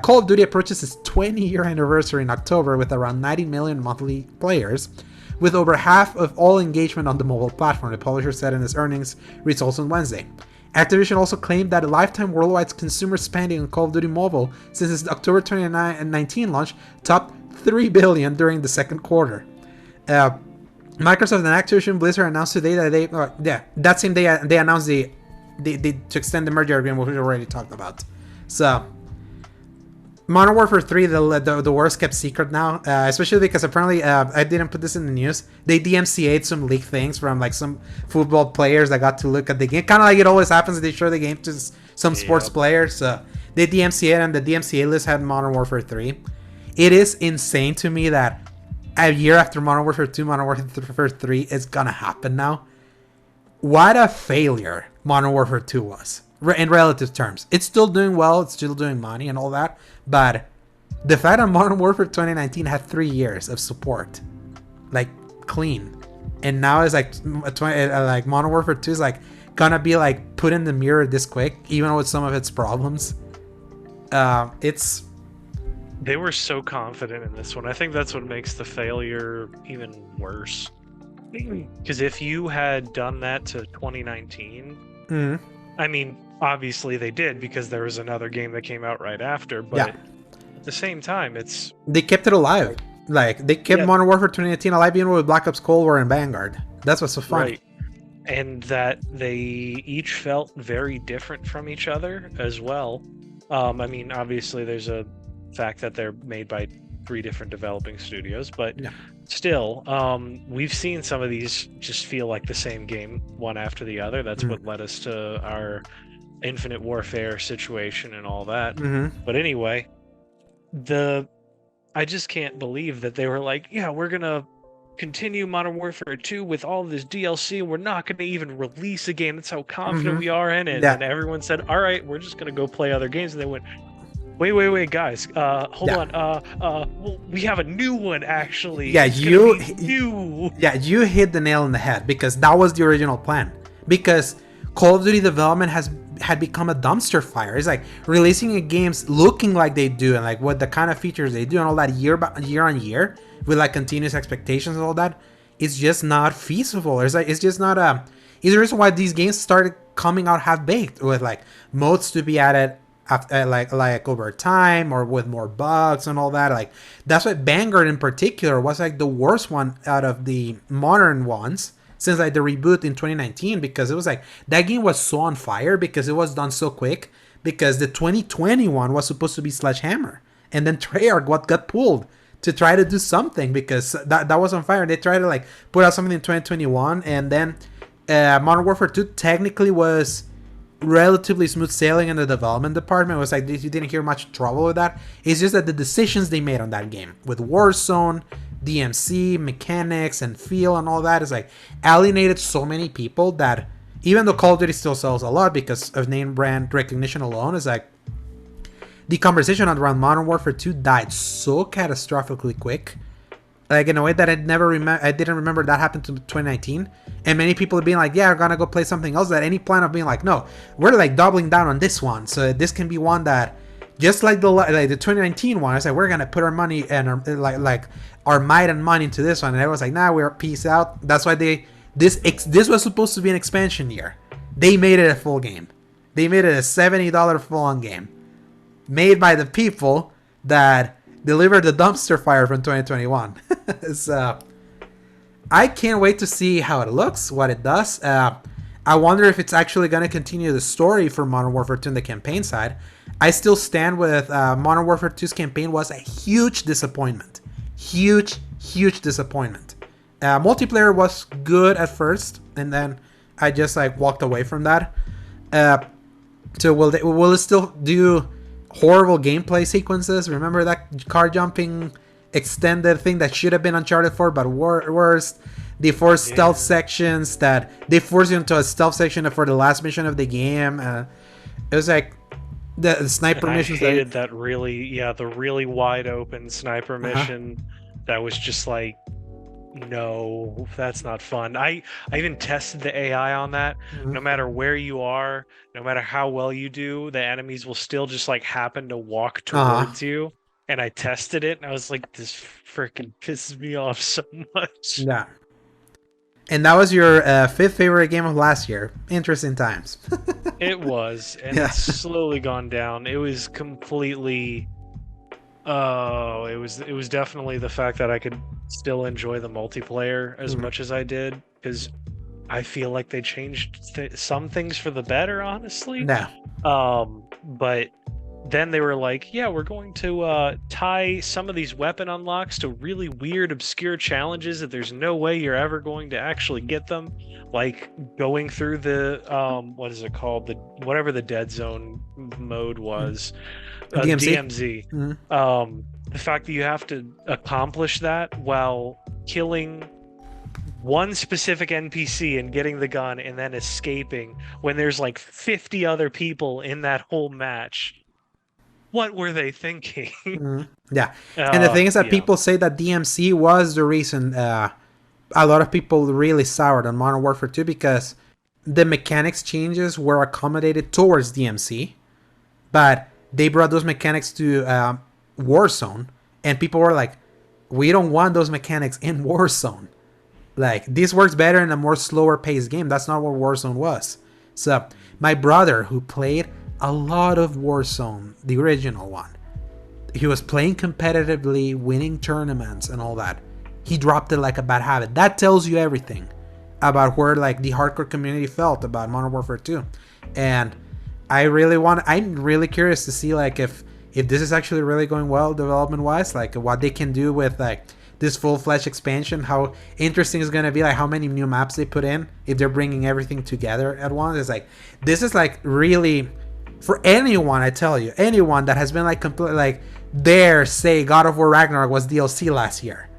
Call of Duty approaches its 20-year anniversary in October with around 90 million monthly players, with over half of all engagement on the mobile platform, the publisher said in its earnings results on Wednesday. Activision also claimed that lifetime worldwide consumer spending on Call of Duty Mobile since its October 2019 launch topped $3 billion during the second quarter. Microsoft and Activision Blizzard announced today that that same day they announced to extend the merger agreement, which we already talked about. So, Modern Warfare 3, the worst kept secret now, especially because apparently, I didn't put this in the news, they DMCA'd some leaked things from like some football players that got to look at the game. Kind of like it always happens, they show the game to some sports players. So they DMCA'd, and the DMCA list had Modern Warfare 3. It is insane to me that a year after Modern Warfare 2, Modern Warfare 3 is gonna happen now. What a failure Modern Warfare 2 was. In relative terms, it's still doing well, it's still doing money and all that, but the fact that Modern Warfare 2019 had 3 years of support, like clean, and now it's like Modern Warfare 2 is like gonna be like put in the mirror this quick, even with some of its problems.
They were so confident in this one. I think that's what makes the failure even worse. Because if you had done that to 2019, I mean, obviously they did because there was another game that came out right after, but at the same time,
they kept it alive. Like, they kept Modern Warfare 2018 alive even with Black Ops Cold War and Vanguard. That's what's so funny.
Right. And that they each felt very different from each other as well. I mean, obviously there's a fact that they're made by 3 different developing studios, but still, we've seen some of these just feel like the same game one after the other. That's what led us to our Infinite Warfare situation and all that. But anyway, I just can't believe that they were like, yeah, we're gonna continue Modern Warfare 2 with all this DLC. We're not gonna even release a game. That's how confident we are in it.
Yeah.
And then everyone said, all right, we're just gonna go play other games. And they went, wait, guys, hold on. Well, we have a new one actually.
Yeah,
it's
new. Yeah, you hit the nail on the head, because that was the original plan. Because Call of Duty development had become a dumpster fire. It's like releasing games looking like they do, and like what the kind of features they do and all that year on year with like continuous expectations and all that. It's just not feasible. It's just not a. It's the reason why these games started coming out half baked, with like modes to be added after, like over time, or with more bugs and all that. Like that's why Vanguard in particular was like the worst one out of the modern ones since like the reboot in 2019, because it was like that game was so on fire because it was done so quick, because the 2021 was supposed to be Sledgehammer, and then Treyarch got pulled to try to do something because that was on fire. They tried to like put out something in 2021, and then Modern Warfare 2 technically was relatively smooth sailing in the development department. It was like you didn't hear much trouble with that. It's just that the decisions they made on that game with Warzone, DMC, mechanics, and feel and all that is like alienated so many people that even though Call of Duty still sells a lot because of name brand recognition alone, is like the conversation around Modern Warfare 2 died so catastrophically quick, like in a way that I didn't remember that happened to 2019. And many people are being like, yeah, we're gonna go play something else. That any plan of being like, no, we're like doubling down on this one, so this can be one that just like the 2019 one. I said we're gonna put our money and our might and money into this one, and everyone's like, nah, we're peace out. That's why this was supposed to be an expansion year. They made it a full game. They made it a $70 full-on game, made by the people that delivered the dumpster fire from 2021. So I can't wait to see how it looks, what it does. I wonder if it's actually going to continue the story for Modern Warfare 2 on the campaign side. I still stand with Modern Warfare 2's campaign was a huge disappointment. Huge disappointment. Multiplayer was good at first, and then I just like walked away from that. So will it still do horrible gameplay sequences? Remember that car jumping extended thing that should have been Uncharted 4 but worse? They forced stealth sections that they forced you into a stealth section for the last mission of the game. It was like the sniper missions.
I hated that the really wide open sniper mission. That was just like, no, that's not fun. I even tested the AI on that. No matter where you are, no matter how well you do, the enemies will still just like happen to walk towards you. And I tested it, and I was like, this freaking pisses me off so much.
Yeah. And that was your fifth favorite game of last year. Interesting times.
It was, and it's slowly gone down. It was completely. It was definitely the fact that I could still enjoy the multiplayer as much as I did, because I feel like they changed some things for the better, honestly.
No.
But then they were like, yeah, we're going to tie some of these weapon unlocks to really weird, obscure challenges that there's no way you're ever going to actually get them. Like going through the, what is it called? Whatever the dead zone mode was. DMZ. The fact that you have to accomplish that while killing one specific NPC and getting the gun and then escaping when there's like 50 other people in that whole match. What were they thinking?
Yeah. And the thing is that people say that DMC was the reason a lot of people really soured on Modern Warfare 2, because the mechanics changes were accommodated towards DMC, but they brought those mechanics to Warzone, and people were like, we don't want those mechanics in Warzone. Like, this works better in a more slower paced game. That's not what Warzone was. So my brother, who played a lot of Warzone, the original one, he was playing competitively, winning tournaments and all that. He dropped it like a bad habit. That tells you everything about where like the hardcore community felt about Modern Warfare 2. And I'm really curious to see like if this is actually really going well development wise, like what they can do with like this full-fledged expansion. How interesting it's gonna be, like how many new maps they put in, if they're bringing everything together at once. It's like, this is like really For anyone, I tell you, anyone that has been like completely like dare say God of War Ragnarok was DLC last year.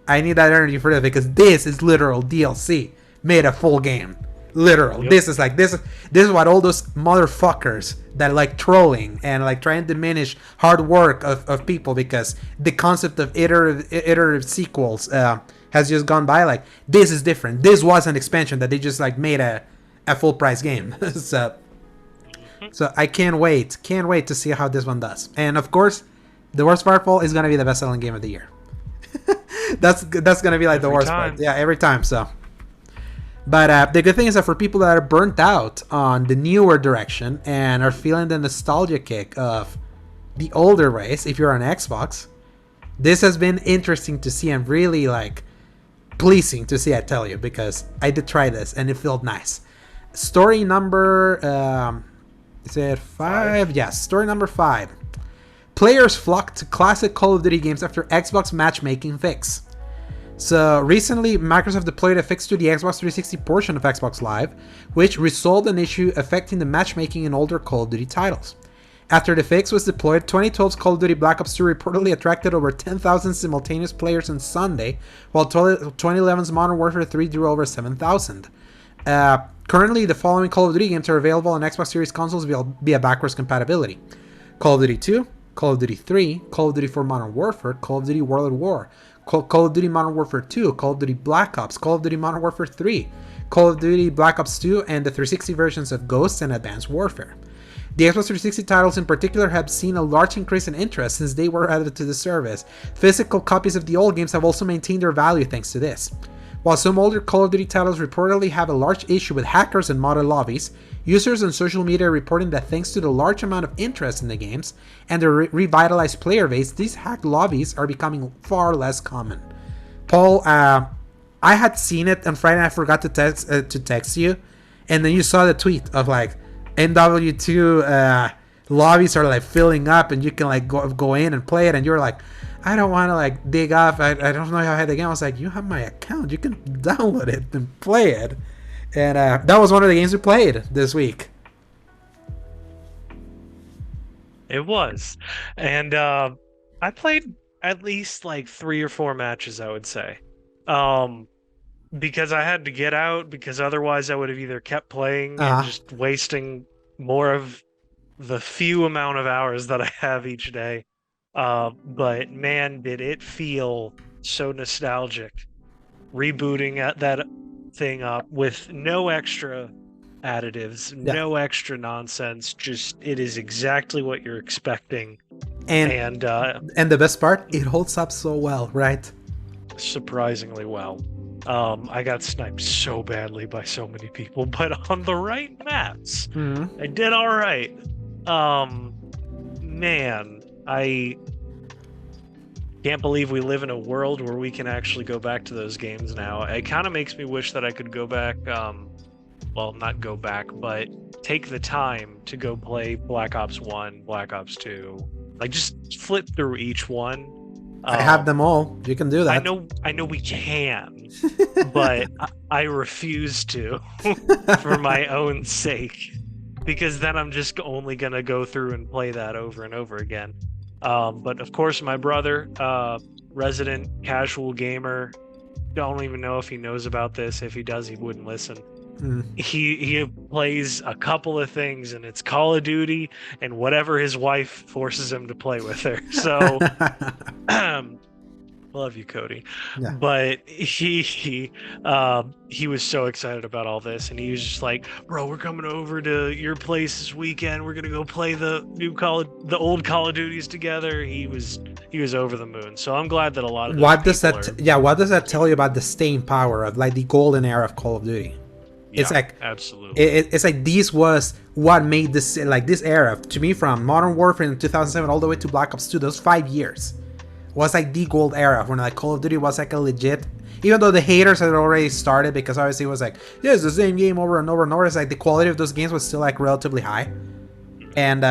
I need that energy for this because this is literal DLC made a full game. Literal. Yep. This is what all those motherfuckers that like trolling and like trying to diminish hard work of people because the concept of iterative sequels has just gone by. Like, this is different. This was an expansion that they just like made a full price game. So I can't wait to see how this one does. And of course, the worst Firefall is gonna be the best selling game of the year. that's gonna be like the worst part. Yeah, every time. So. But the good thing is that for people that are burnt out on the newer direction and are feeling the nostalgia kick of the older ways, if you're on Xbox, this has been interesting to see and really like pleasing to see, I tell you, because I did try this and it felt nice. Story number, is it 5? Yes, story number 5. Players flock to classic Call of Duty games after Xbox matchmaking fix. So recently, Microsoft deployed a fix to the Xbox 360 portion of Xbox Live, which resolved an issue affecting the matchmaking in older Call of Duty titles. After the fix was deployed, 2012's Call of Duty Black Ops 2 reportedly attracted over 10,000 simultaneous players on Sunday, while 2011's Modern Warfare 3 drew over 7,000. Currently, the following Call of Duty games are available on Xbox Series consoles via backwards compatibility: Call of Duty 2, Call of Duty 3, Call of Duty 4 Modern Warfare, Call of Duty World at War, Call of Duty Modern Warfare 2, Call of Duty Black Ops, Call of Duty Modern Warfare 3, Call of Duty Black Ops 2, and the 360 versions of Ghosts and Advanced Warfare. The Xbox 360 titles in particular have seen a large increase in interest since they were added to the service. Physical copies of the old games have also maintained their value thanks to this. While some older Call of Duty titles reportedly have a large issue with hackers and modded lobbies, users on social media are reporting that thanks to the large amount of interest in the games and the revitalized player base, these hacked lobbies are becoming far less common. Paul, I had seen it on Friday and I forgot to text you, and then you saw the tweet of like MW2 lobbies are like filling up and you can like go in and play it, and you're like, I don't want to like dig off. I don't know how I had the game. I was like, you have my account. You can download it and play it. And that was one of the games we played this week.
It was. And I played at least like 3 or 4 matches, I would say. Because I had to get out, because otherwise I would have either kept playing and just wasting more of the few amount of hours that I have each day. But man, did it feel so nostalgic rebooting that thing up with no extra additives, no extra nonsense. Just, it is exactly what you're expecting. And the best part, it holds up so well, right? Surprisingly well. I got sniped so badly by so many people, but on the right maps, I did all right. Man, I can't believe we live in a world where we can actually go back to those games now. It kind of makes me wish that I could go back, well, not go back, but take the time to go play Black Ops 1, Black Ops 2. Like, just flip through each one.
I have them all. You can do that.
I know we can, but I refuse to for my own sake, because then I'm just only gonna go through and play that over and over again. But of course, my brother, resident casual gamer, don't even know if he knows about this. If he does, he wouldn't listen. He plays a couple of things, and it's Call of Duty and whatever his wife forces him to play with her. So love you, Cody. Yeah. But he was so excited about all this, and he was just like, bro, we're coming over to your place this weekend. We're gonna go play the old Call of Duties together. He was over the moon. So I'm glad that a lot of
what does that tell you about the staying power of like the golden era of Call of Duty? It's like
absolutely.
It's like this was what made this era to me, from Modern Warfare in 2007 all the way to Black Ops 2. Those 5 years was like the gold era when like Call of Duty was like a legit. Even though the haters had already started, because obviously it was like, yeah, it's the same game over and over and over. It's like the quality of those games was still like relatively high. And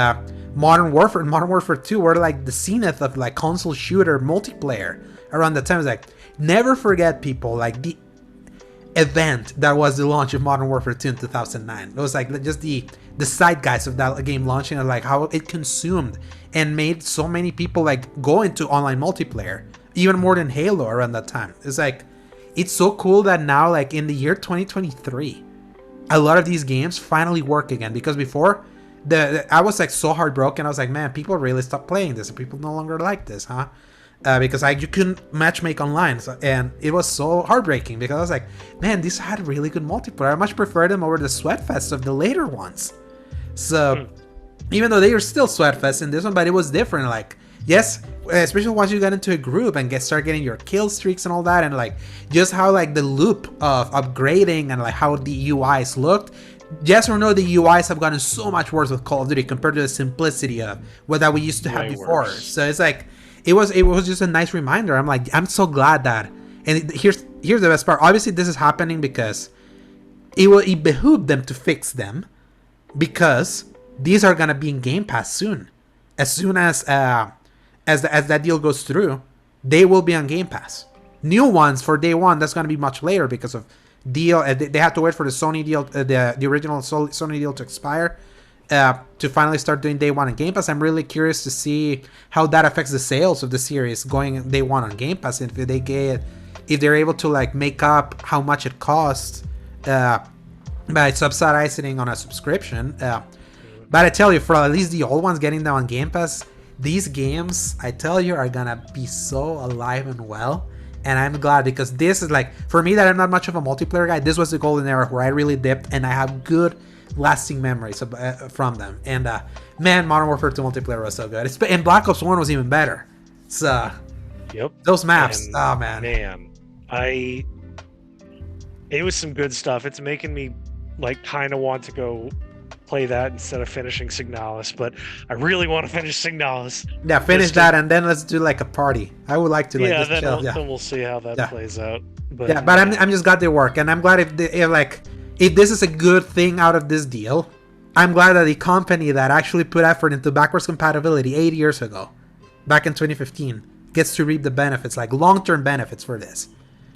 Modern Warfare and Modern Warfare 2 were like the zenith of like console shooter multiplayer around the time. It's like, never forget, people, like event that was the launch of Modern Warfare 2 in 2009. It was like just the zeitgeist of that game launching, and like how it consumed and made so many people like go into online multiplayer, even more than Halo around that time. It's like, it's so cool that now, like in the year 2023, a lot of these games finally work again, because before I was like so heartbroken. I was like, man, people really stopped playing this, and people no longer like this, huh? Because you couldn't matchmake online, and it was so heartbreaking, because I was like, man, these had really good multiplayer. I much prefer them over the Sweatfest of the later ones. So even though they were still Sweatfest in this one, but it was different. Like, yes, especially once you got into a group and start getting your kill streaks and all that, and like just how like the loop of upgrading and like how the UIs looked. Yes or no, the UIs have gotten so much worse with Call of Duty compared to the simplicity of what that we used to have before. Worse. So it's like, it was just a nice reminder. I'm like, I'm so glad that, and here's the best part. Obviously, this is happening because it behooved them to fix them, because these are gonna be in Game Pass soon. As soon as that deal goes through, they will be on Game Pass. New ones for day one, that's gonna be much later because of deal. They have to wait for the Sony deal, the original Sony deal to expire, to finally start doing day one on Game Pass. I'm really curious to see how that affects the sales of the series going day one on Game Pass. If they're able to like make up how much it costs by subsidizing on a subscription. But I tell you, for at least the old ones getting them on Game Pass, these games, I tell you, are gonna be so alive and well. And I'm glad, because this is like, for me that I'm not much of a multiplayer guy, this was the golden era where I really dipped, and I have good lasting memories from them. And man, Modern Warfare 2 multiplayer was so good. And Black Ops 1 was even better. So
yep,
those maps,
and
oh man,
it was some good stuff. It's making me like kind of want to go play that instead of finishing Signalis, but I really want to finish Signalis.
Yeah, finish that, and then let's do like a party. I would like to like just chill.
Then we'll see how that plays out. But
yeah, but I'm just glad they work, and I'm glad if this is a good thing out of this deal. I'm glad that the company that actually put effort into backwards compatibility 8 years ago, back in 2015, gets to reap the benefits, like long-term benefits for this.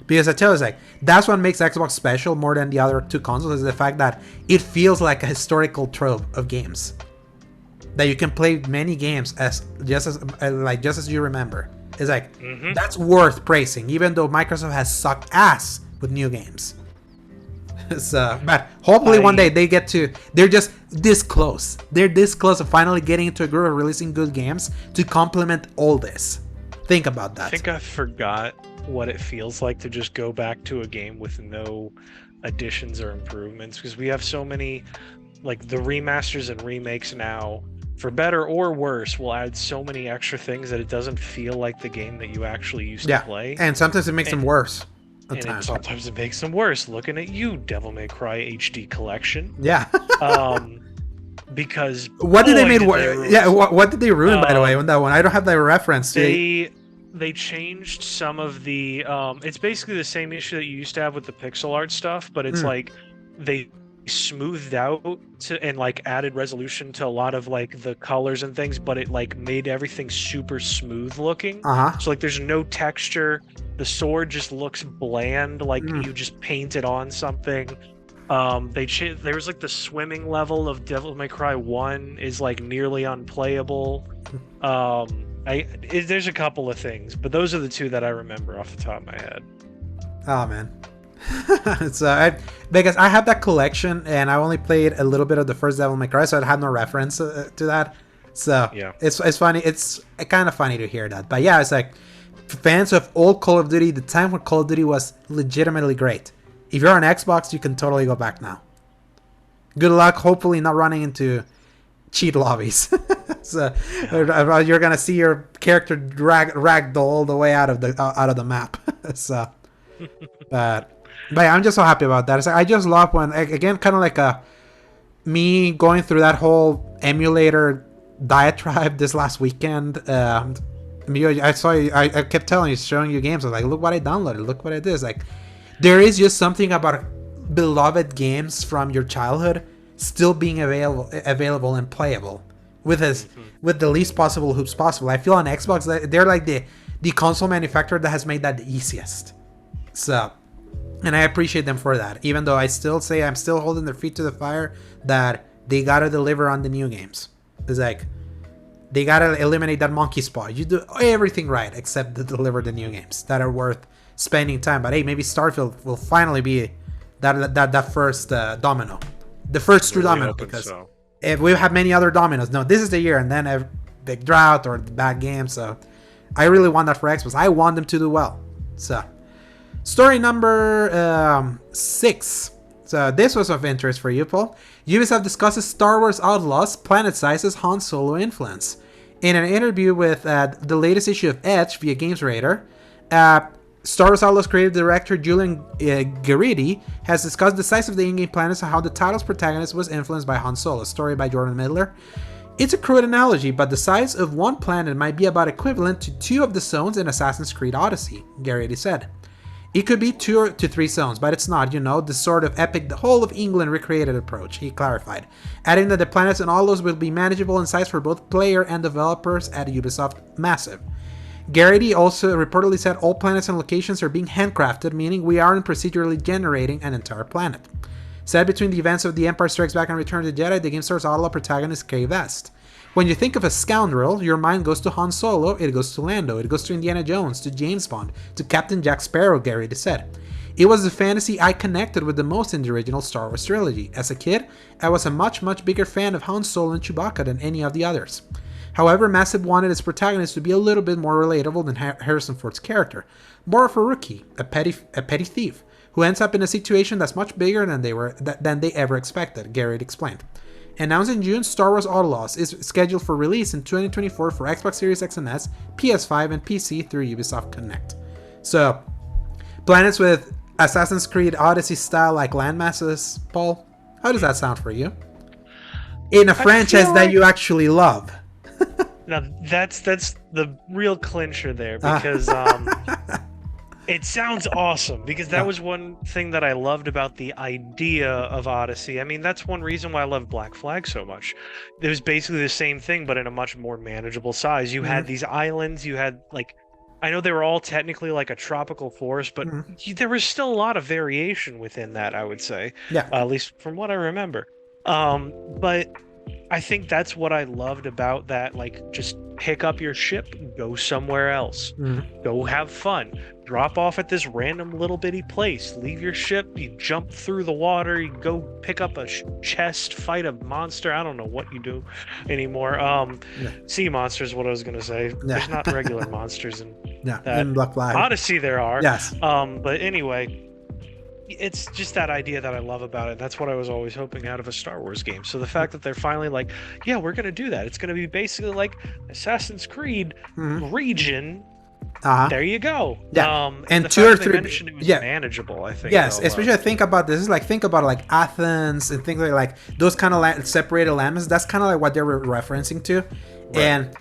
Because I tell you, like, that's what makes Xbox special more than the other two consoles, is the fact that it feels like a historical trove of games. That you can play many games just as you remember. It's like, that's worth praising, even though Microsoft has sucked ass with new games. So, but hopefully one day they're just this close. They're this close of finally getting into a groove of releasing good games to complement all this. Think about that.
I think I forgot what it feels like to just go back to a game with no additions or improvements, because we have so many, like the remasters and remakes now, for better or worse, will add so many extra things that it doesn't feel like the game that you actually used to play.
And sometimes it makes them worse.
Sometimes it makes them worse. Looking at you, Devil May Cry HD Collection.
Yeah.
Because
what did they make? What did they ruin, by the way, on that one? I don't have that reference.
They changed some of the it's basically the same issue that you used to have with the pixel art stuff, but it's like they smoothed out and like added resolution to a lot of like the colors and things, but it like made everything super smooth looking. So like there's no texture. The sword just looks bland, like you just painted on something. There was like the swimming level of Devil May Cry 1 is like nearly unplayable. There's a couple of things, but those are the two that I remember off the top of my head.
Oh man. Because I have that collection, and I only played a little bit of the first Devil May Cry, so I had no reference to that. So yeah, it's funny. It's kind of funny to hear that. But yeah, it's like fans of old Call of Duty, the time when Call of Duty was legitimately great. If you're on Xbox, you can totally go back now. Good luck, hopefully not running into cheat lobbies. So you're gonna see your character ragdoll all the way out of the map. So, but I'm just so happy about that. I just love when, again, kind of like me going through that whole emulator diatribe this last weekend. I saw you. I kept telling you, showing you games. I was like, look what I downloaded. Look what I did. It's like, there is just something about beloved games from your childhood still being available and playable with the least possible hoops possible. I feel on Xbox they're like the console manufacturer that has made that the easiest. So And I appreciate them for that, even though I still say I'm still holding their feet to the fire that they gotta deliver on the new games. It's like, they gotta eliminate that monkey spot. You do everything right except to deliver the new games that are worth spending time. But hey, maybe Starfield will finally be that first domino, the first true domino. Because if we have many other dominoes, no, this is the year, and then a big drought or bad game. So I really want that for Xbox. I want them to do well. So story number 6. So this was of interest for you, Paul. Ubisoft discusses Star Wars Outlaws planet-sizes Han Solo influence. In an interview with the latest issue of Edge via Games Radar, Star Wars Outlaws creative director Julian Garrity has discussed the size of the in-game planets and how the title's protagonist was influenced by Han Solo. Story by Jordan Midler. It's a crude analogy, but the size of one planet might be about equivalent to 2 of the zones in Assassin's Creed Odyssey, Garrity said. It could be 2 to 3 zones, but it's not, the sort of epic, the whole of England recreated approach, he clarified, adding that the planets and all those will be manageable in size for both player and developers at Ubisoft Massive. Garrity also reportedly said all planets and locations are being handcrafted, meaning we aren't procedurally generating an entire planet. Said between the events of The Empire Strikes Back and Return of the Jedi, the game stars Outlaw protagonist Kay Vest. When you think of a scoundrel, your mind goes to Han Solo, it goes to Lando, it goes to Indiana Jones, to James Bond, to Captain Jack Sparrow, Garrity said. It was the fantasy I connected with the most in the original Star Wars trilogy. As a kid, I was a much bigger fan of Han Solo and Chewbacca than any of the others. However, Massive wanted its protagonist to be a little bit more relatable than Harrison Ford's character. More of a rookie, a petty thief, who ends up in a situation that's much bigger than they ever expected, Garrett explained. Announced in June, Star Wars Outlaws is scheduled for release in 2024 for Xbox Series X and S, PS5, and PC through Ubisoft Connect. So, planets with Assassin's Creed Odyssey style like landmasses, Paul, how does that sound for you? In a franchise that you actually love.
Now that's the real clincher there, because it sounds awesome, because that was one thing that I loved about the idea of Odyssey. I mean, that's one reason why I love Black Flag so much. It was basically the same thing, but in a much more manageable size. You had these islands, you had, like, I know they were all technically like a tropical forest, but there was still a lot of variation within that, I would say.
Yeah.
At least from what I remember. But I think that's what I loved about that, like, just pick up your ship, go somewhere else, go have fun, drop off at this random little bitty place, leave your ship, you jump through the water, you go pick up a chest, fight a monster. I don't know what you do anymore. Sea monsters, what I was gonna say. There's not regular monsters in
in Black Flag.
Odyssey there are.
Yes.
But anyway, it's just that idea that I love about it. That's what I was always hoping out of a Star Wars game. So the fact that they're finally like, yeah, we're going to do that. It's going to be basically like Assassin's Creed region. There you go.
Yeah.
And
2 or 3
mentioned it was manageable, I think.
Yes, especially I think about this. It's like, think about like Athens and things like those kind of separated landmasses. That's kind of like what they were referencing to. Right. And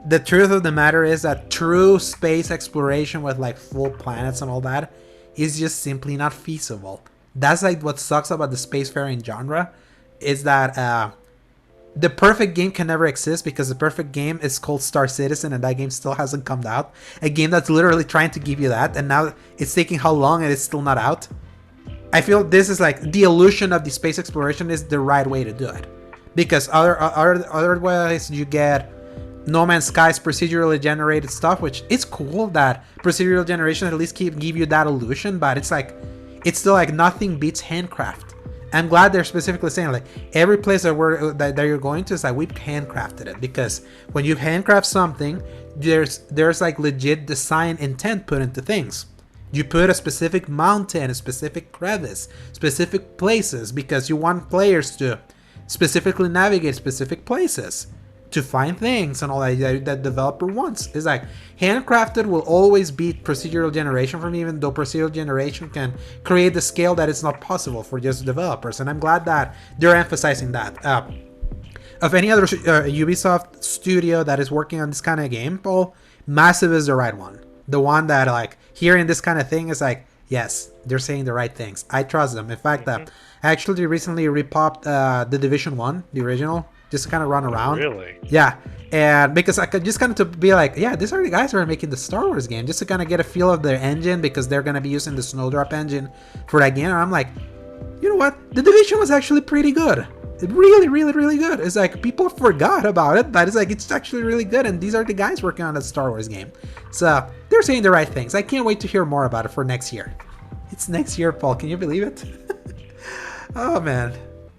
the truth of the matter is that true space exploration with like full planets and all that is just simply not feasible. That's like what sucks about the spacefaring genre, is that the perfect game can never exist, because the perfect game is called Star Citizen, and that game still hasn't come out. A game that's literally trying to give you that, and now it's taking how long and it's still not out. I feel this is like the illusion of the space exploration is the right way to do it, because otherwise you get No Man's Sky's procedurally generated stuff, which it's cool that procedural generation at least give you that illusion, but it's like, it's still like nothing beats handcraft. I'm glad they're specifically saying like every place that you're going to is like we've handcrafted it, because when you handcraft something, there's like legit design intent put into things. You put a specific mountain, a specific crevice, specific places, because you want players to specifically navigate specific places to find things and all that developer wants. It's like handcrafted will always beat procedural generation for me, even though procedural generation can create the scale that it's not possible for just developers. And I'm glad that they're emphasizing that. Of any other Ubisoft studio that is working on this kind of game, Paul, Massive is the right one. The one that like hearing this kind of thing is like, yes, they're saying the right things. I trust them. In fact, I actually recently repopped The Division 1, the original, just to kind of run around.
Really?
Yeah. And because I could just kind of to be like, yeah, these are the guys who are making the Star Wars game, just to kind of get a feel of their engine, because they're going to be using the Snowdrop engine for that game. And I'm like, you know what? The Division was actually pretty good. Really, really, really good. It's like people forgot about it, but it's like it's actually really good. And these are the guys working on that Star Wars game. So they're saying the right things. I can't wait to hear more about it for next year. It's next year, Paul. Can you believe it? Oh, man.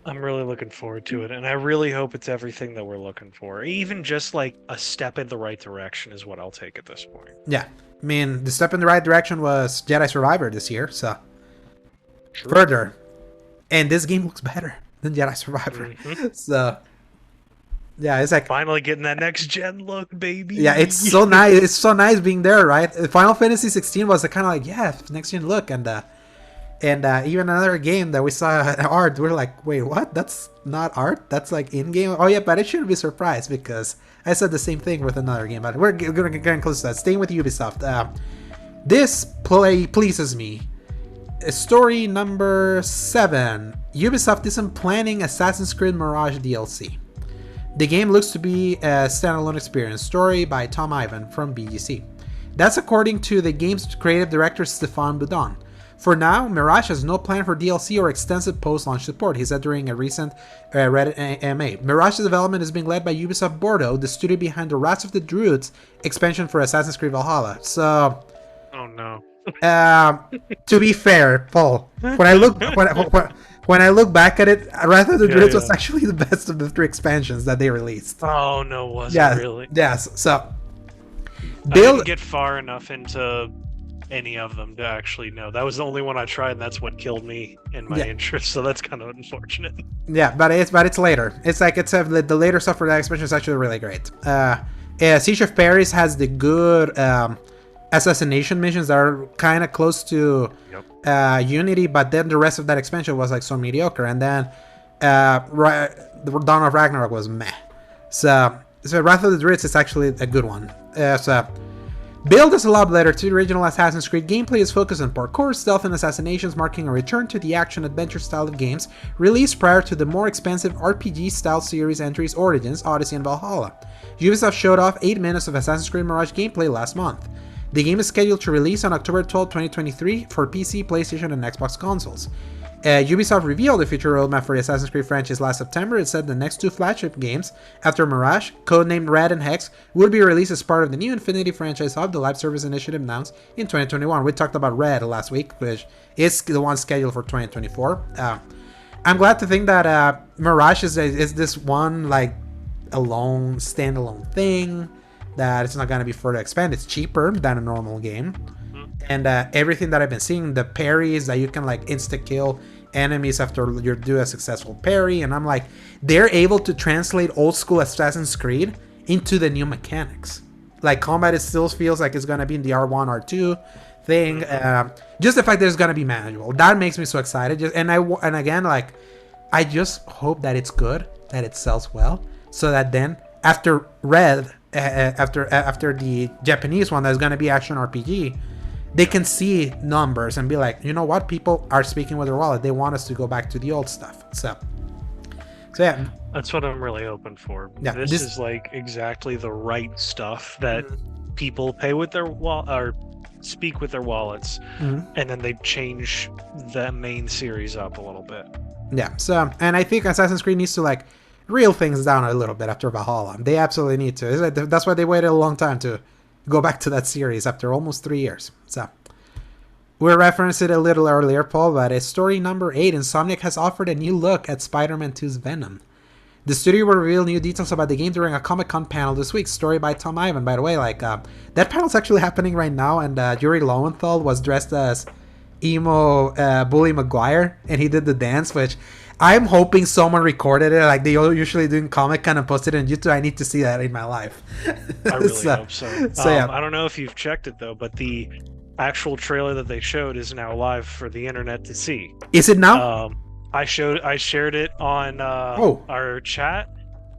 I'm really looking forward to it, and I really hope it's everything that we're looking for. Even just like a step in the right direction is what I'll take at this point.
Yeah. I mean, the step in the right direction was Jedi Survivor this year, so further. And this game looks better than Jedi Survivor. Mm-hmm. So, yeah, it's like...
finally getting that next-gen look, baby.
Yeah, it's so nice. It's so nice being there, right? Final Fantasy 16 was kind of like, yeah, next-gen look, and even another game that we saw art, we're like, wait, what? That's not art? That's like in-game? Oh yeah, but I shouldn't be surprised because I said the same thing with another game, but we're going to get close to that. Staying with Ubisoft. This play pleases me. Story number 7. Ubisoft isn't planning Assassin's Creed Mirage DLC. The game looks to be a standalone experience. Story by Tom Ivan from BGC. That's according to the game's creative director Stéphane Boudon. For now, Mirage has no plan for DLC or extensive post-launch support, he said during a recent Reddit AMA. Mirage's development is being led by Ubisoft Bordeaux, the studio behind the Wrath of the Druids expansion for Assassin's Creed Valhalla. So...
oh no.
To be fair, Paul, when I look back at it, Wrath of the Druids was actually the best of the 3 expansions that they released.
Oh no, was it really?
Yes, so...
I didn't get far enough into... any of them to actually know. That was the only one I tried, and that's what killed me in my interest, so that's kind of unfortunate.
Yeah, but it's later. It's like the later stuff for that expansion is actually really great. Siege of Paris has the good assassination missions that are kind of close to Unity, but then the rest of that expansion was like so mediocre, and then the Dawn of Ragnarok was meh. So Wrath of the Druids is actually a good one. Build is a lot better to the original Assassin's Creed. Gameplay is focused on parkour, stealth, and assassinations, marking a return to the action-adventure style of games released prior to the more expensive RPG-style series entries Origins, Odyssey, and Valhalla. Ubisoft showed off 8 minutes of Assassin's Creed Mirage gameplay last month. The game is scheduled to release on October 12, 2023 for PC, PlayStation, and Xbox consoles. Ubisoft revealed the future roadmap for the Assassin's Creed franchise last September. It said the next 2 flagship games after Mirage, codenamed Red and Hex, would be released as part of the new Infinity Franchise Hub, the live service initiative announced in 2021. We talked about Red last week, which is the one scheduled for 2024. I'm glad to think that Mirage is this one like alone, standalone thing, that it's not going to be further expanded. It's cheaper than a normal game. And everything that I've been seeing, the parries that you can like insta-kill enemies after you do a successful parry, and I'm like, they're able to translate old school Assassin's Creed into the new mechanics. Like combat, it still feels like it's going to be in the R1, R2 thing. Just the fact that it's going to be manageable, that makes me so excited. And again, like, I just hope that it's good, that it sells well, so that then after Red, after the Japanese one that's going to be action RPG, they can see numbers and be like, you know what, people are speaking with their wallet. They want us to go back to the old stuff. So yeah,
that's what I'm really hoping for. Yeah, this is like exactly the right stuff that people pay with their or speak with their wallets, and then they change the main series up a little bit.
Yeah. So, and I think Assassin's Creed needs to like reel things down a little bit after Valhalla. They absolutely need to. That's why they waited a long time to go back to that series after almost 3 years. So we referenced it a little earlier, Paul, but it's story number 8. Insomniac has offered a new look at Spider-Man 2's Venom. The studio will reveal new details about the game during a Comic-Con panel this week. Story by Tom Ivan. By the way, like that panel's actually happening right now, and Yuri Lowenthal was dressed as emo Bully Maguire, and he did the dance, which I'm hoping someone recorded it like they usually do in Comic-Con and posted it on YouTube. I need to see that in my life.
I really hope so. Yeah. I don't know if you've checked it though, but the actual trailer that they showed is now live for the internet to see.
Is it now?
I shared it on our chat,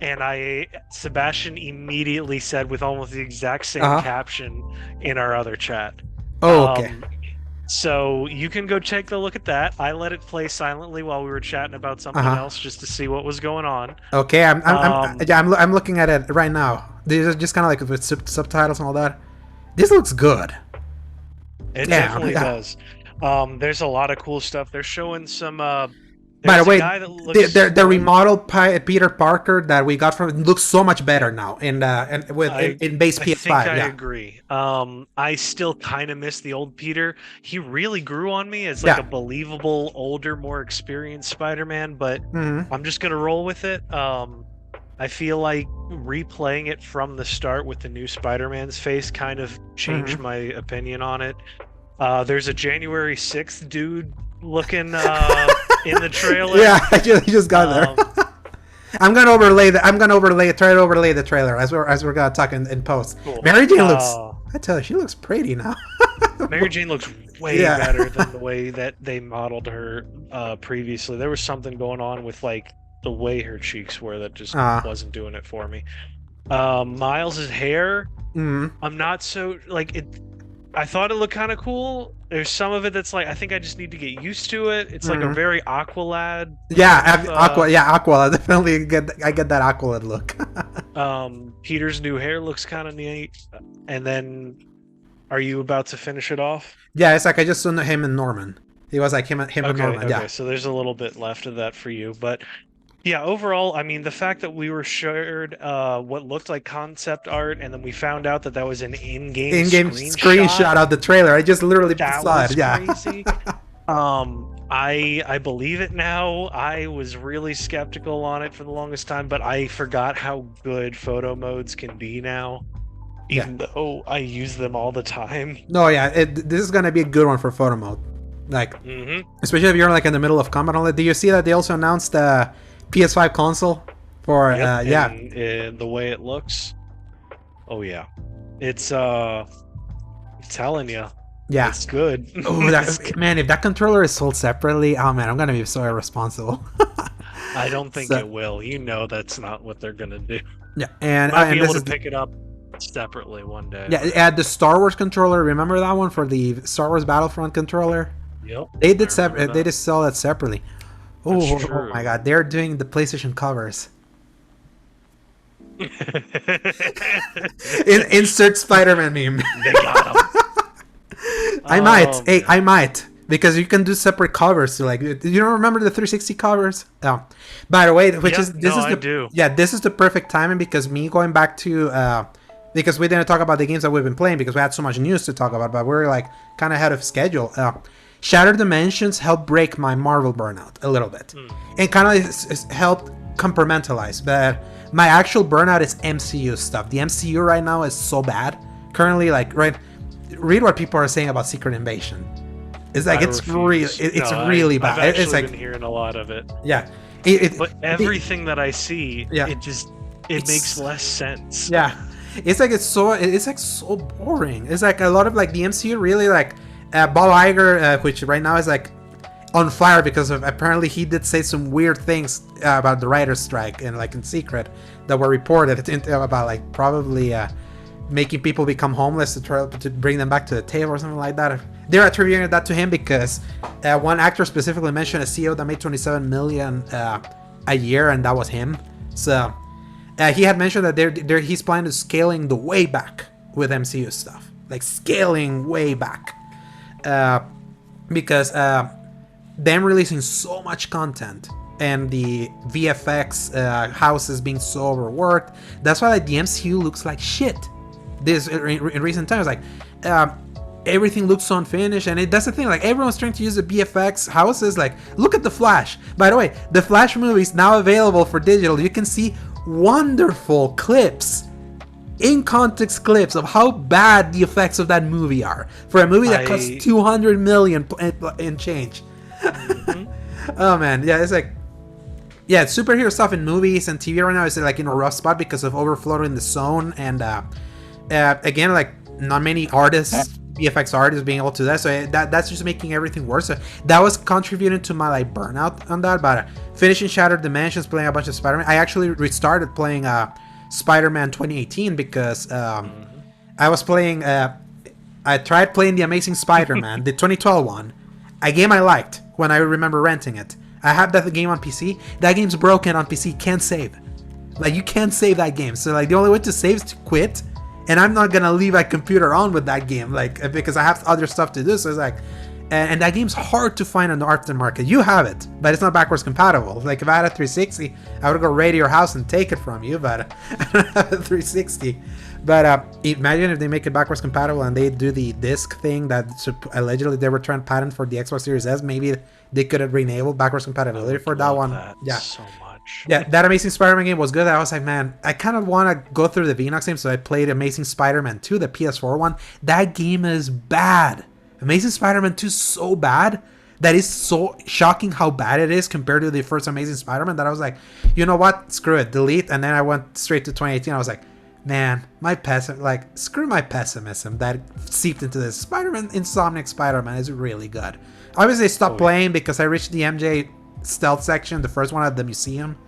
and Sebastian immediately said with almost the exact same caption in our other chat.
Oh, okay.
So you can go take a look at that. I let it play silently while we were chatting about something else just to see what was going on.
Okay, I'm looking at it right now. These are just kind of like with subtitles and all that. This looks good.
It definitely does. There's a lot of cool stuff. They're showing some.
By the way, the remodeled Peter Parker that we got from looks so much better now in base PS5.
I agree. I still kind of miss the old Peter. He really grew on me as like a believable, older, more experienced Spider-Man. But I'm just gonna roll with it. I feel like replaying it from the start with the new Spider-Man's face kind of changed my opinion on it. There's a January 6th dude looking in the trailer.
Yeah, I just got there. I'm gonna try to overlay the trailer as we're gonna talk in post. Cool. Mary Jane looks. I tell you, she looks pretty now.
Mary Jane looks way better than the way that they modeled her previously. There was something going on with like the way her cheeks were that just wasn't doing it for me. Miles's hair, I'm not so like it. I thought it looked kind of cool. There's some of it that's like I think I just need to get used to it. It's like a very Aqualad.
Yeah, Aqualad. Definitely I get that Aqualad look.
Peter's new hair looks kind of neat. And then, are you about to finish it off?
Yeah, it's like I just saw him and Norman. He was like him and Norman.
Okay,
yeah.
So there's a little bit left of that for you, but. Yeah, overall, I mean, the fact that we were shared what looked like concept art, and then we found out that was an in-game screenshot
of the trailer. I just literally saw it. Yeah,
crazy. I believe it now. I was really skeptical on it for the longest time, but I forgot how good photo modes can be now, even though I use them all the time.
No, yeah, this is gonna be a good one for photo mode, like especially if you're like in the middle of combat. Do you see that they also announced PS5 console for
and the way it looks. Oh yeah, it's I'm telling you, it's good.
Man, if that controller is sold separately, oh man, I'm gonna be so irresponsible.
I don't think it will. You know, that's not what they're gonna do.
Yeah, and
might be able to pick it up separately one day.
Yeah, the Star Wars controller. Remember that one for the Star Wars Battlefront controller?
Yep.
They did They just sell that separately. Oh my god, they're doing the PlayStation covers. Insert Spider-Man meme.
They got him.
I might. Because you can do separate covers. So like, you don't remember the 360 covers? Oh. By the way, I do. Yeah, this is the perfect timing because me going back to because we didn't talk about the games that we've been playing because we had so much news to talk about, but we're like kind of ahead of schedule. Shattered Dimensions helped break my Marvel burnout a little bit, and kind of helped compartmentalize. But my actual burnout is MCU stuff. The MCU right now is so bad. Currently, like, read what people are saying about Secret Invasion. It's like it's really bad.
I've
it's like
been hearing a lot of it.
Yeah,
but everything that I see, it makes less sense.
Yeah, it's so boring. It's like a lot of like the MCU really like. Bob Iger, which right now is like on fire because of apparently he did say some weird things about the writer's strike and like in secret that were reported about like probably making people become homeless to try to bring them back to the table or something like that. They're attributing that to him because one actor specifically mentioned a CEO that made $27 million a year, and that was him. So he had mentioned that he's planning to scaling the way back with MCU stuff, like scaling way back. Because them releasing so much content and the VFX houses being so overworked, that's why like the MCU looks like shit. This in recent times, like everything looks so unfinished, and that's the thing. Like everyone's trying to use the VFX houses. Like look at the Flash. By the way, the Flash movie is now available for digital. You can see wonderful clips. In context clips of how bad the effects of that movie are for a movie that costs $200 million and change. Oh man, yeah, it's like, yeah, superhero stuff in movies and TV right now is like in a rough spot because of overflowing the zone, and again, like not many artists, VFX artists, being able to do that. So that's just making everything worse. So that was contributing to my like burnout on that. But finishing Shattered Dimensions, playing a bunch of Spider-Man, I actually restarted playing Spider-Man 2018 because I was playing I tried playing The Amazing Spider-Man, the 2012 one, a game I liked when I remember renting it. I have that game on PC. That game's broken on PC. Can't save. Like, you can't save that game. So, like, the only way to save is to quit. And I'm not gonna leave a computer on with that game, like, because I have other stuff to do. So it's like, and that game's hard to find on the aftermarket. You have it, but it's not backwards compatible. Like, if I had a 360, I would go raid your house and take it from you, but I don't have a 360. But imagine if they make it backwards compatible and they do the disc thing that allegedly they were trying to patent for the Xbox Series S. Maybe they could have enabled backwards compatibility for that one. Yeah,
so much.
Yeah, that Amazing Spider-Man game was good. I was like, man, I kind of want to go through the Venox game, so I played Amazing Spider-Man 2, the PS4 one. That game is bad. Amazing Spider-Man 2 is so bad that is so shocking how bad it is compared to the first Amazing Spider-Man that I was like, you know what? Screw it, delete. And then I went straight to 2018. I was like, man, screw my pessimism that seeped into this. Spider-Man, Insomniac Spider-Man is really good. Obviously, I stopped playing because I reached the MJ stealth section, the first one at the museum,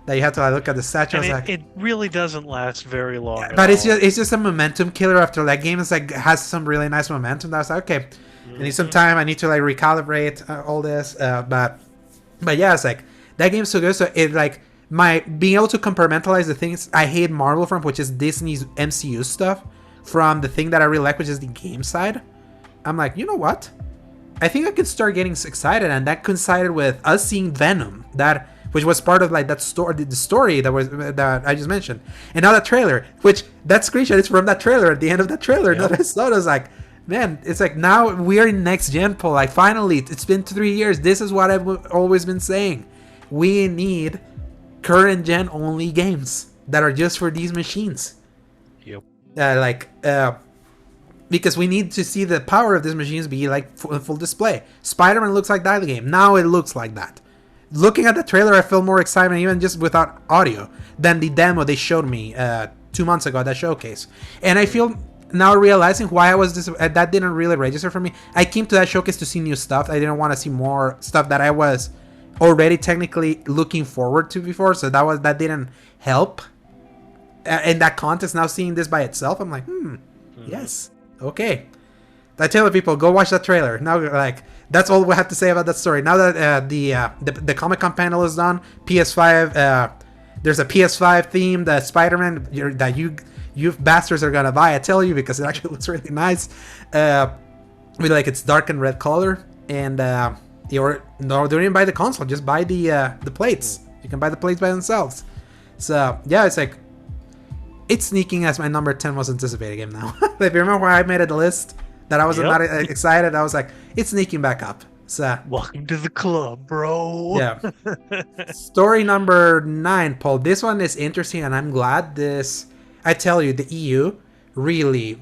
that you had to look at the statue.
It really doesn't last very long.
But it's just a momentum killer. After that game is like has some really nice momentum. That I was like, okay, I need some time. I need to like recalibrate all this. But yeah, it's like that game's so good. So it like my being able to compartmentalize the things I hate Marvel from, which is Disney's MCU stuff, from the thing that I really like, which is the game side. I'm like, you know what? I think I could start getting excited, and that coincided with us seeing Venom, which was part of like that story, the story that I just mentioned, and now that trailer, which that screenshot is from that trailer at the end of that trailer. Yep. That I saw, I was like, man, it's like now we are in next gen, Paul. Like finally, it's been 3 years. This is what I've always been saying. We need current gen only games that are just for these machines.
Yep.
Because we need to see the power of these machines be like full display. Spider-Man looks like that game. Now it looks like that. Looking at the trailer, I feel more excitement even just without audio than the demo they showed me 2 months ago at that showcase. And I feel now realizing why I was that didn't really register for me. I came to that showcase to see new stuff. I didn't want to see more stuff that I was already technically looking forward to before. So that didn't help in that context. Now seeing this by itself, I'm like, yes. Okay, I tell the people, go watch that trailer. Now, like, that's all we have to say about that story. Now that the Comic-Con panel is done, PS5, there's a PS5 themed Spider-Man that you bastards are gonna buy. I tell you, because it actually looks really nice. With like its dark and red color, and don't even buy the console, just buy the plates. You can buy the plates by themselves. So yeah, it's like. It's sneaking as my number 10 was anticipated game now. If you remember why I made it a list that I was not excited, I was like, it's sneaking back up. So
welcome to the club, bro.
Yeah. Story number 9, Paul. This one is interesting, and I'm glad this. I tell you, the EU really,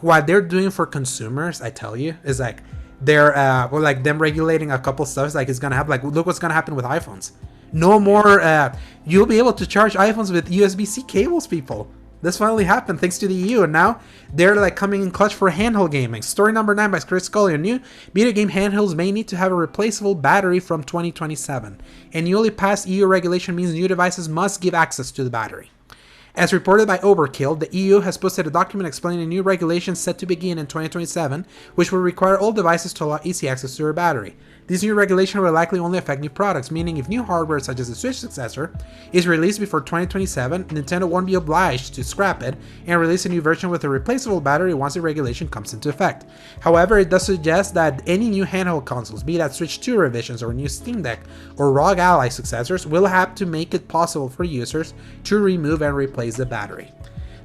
what they're doing for consumers, I tell you, is like they're like them regulating a couple stuff. Like it's gonna happen. Like look what's gonna happen with iPhones. No more. You'll be able to charge iPhones with USB-C cables, people. This finally happened thanks to the EU, and now they're like coming in clutch for handheld gaming. Story number 9 by Chris Scully. New video game handhelds may need to have a replaceable battery from 2027. And newly passed EU regulation means new devices must give access to the battery. As reported by Overkill, the EU has posted a document explaining new regulations set to begin in 2027, which will require all devices to allow easy access to their battery. This new regulation will likely only affect new products, meaning if new hardware such as the Switch successor is released before 2027, Nintendo won't be obliged to scrap it and release a new version with a replaceable battery once the regulation comes into effect. However, it does suggest that any new handheld consoles, be that Switch 2 revisions or new Steam Deck or ROG Ally successors, will have to make it possible for users to remove and replace the battery.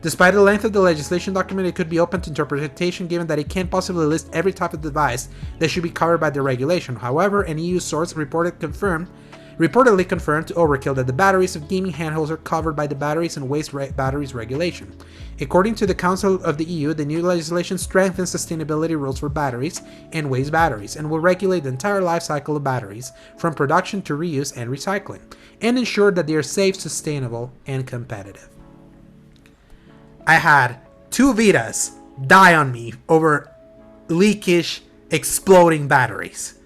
Despite the length of the legislation document, it could be open to interpretation given that it can't possibly list every type of device that should be covered by the regulation. However, an EU source reportedly confirmed to Overkill that the batteries of gaming handhelds are covered by the Batteries and Waste Batteries regulation. According to the Council of the EU, the new legislation strengthens sustainability rules for batteries and waste batteries and will regulate the entire life cycle of batteries, from production to reuse and recycling, and ensure that they are safe, sustainable, and competitive. I had 2 Vitas die on me over leakish, exploding batteries.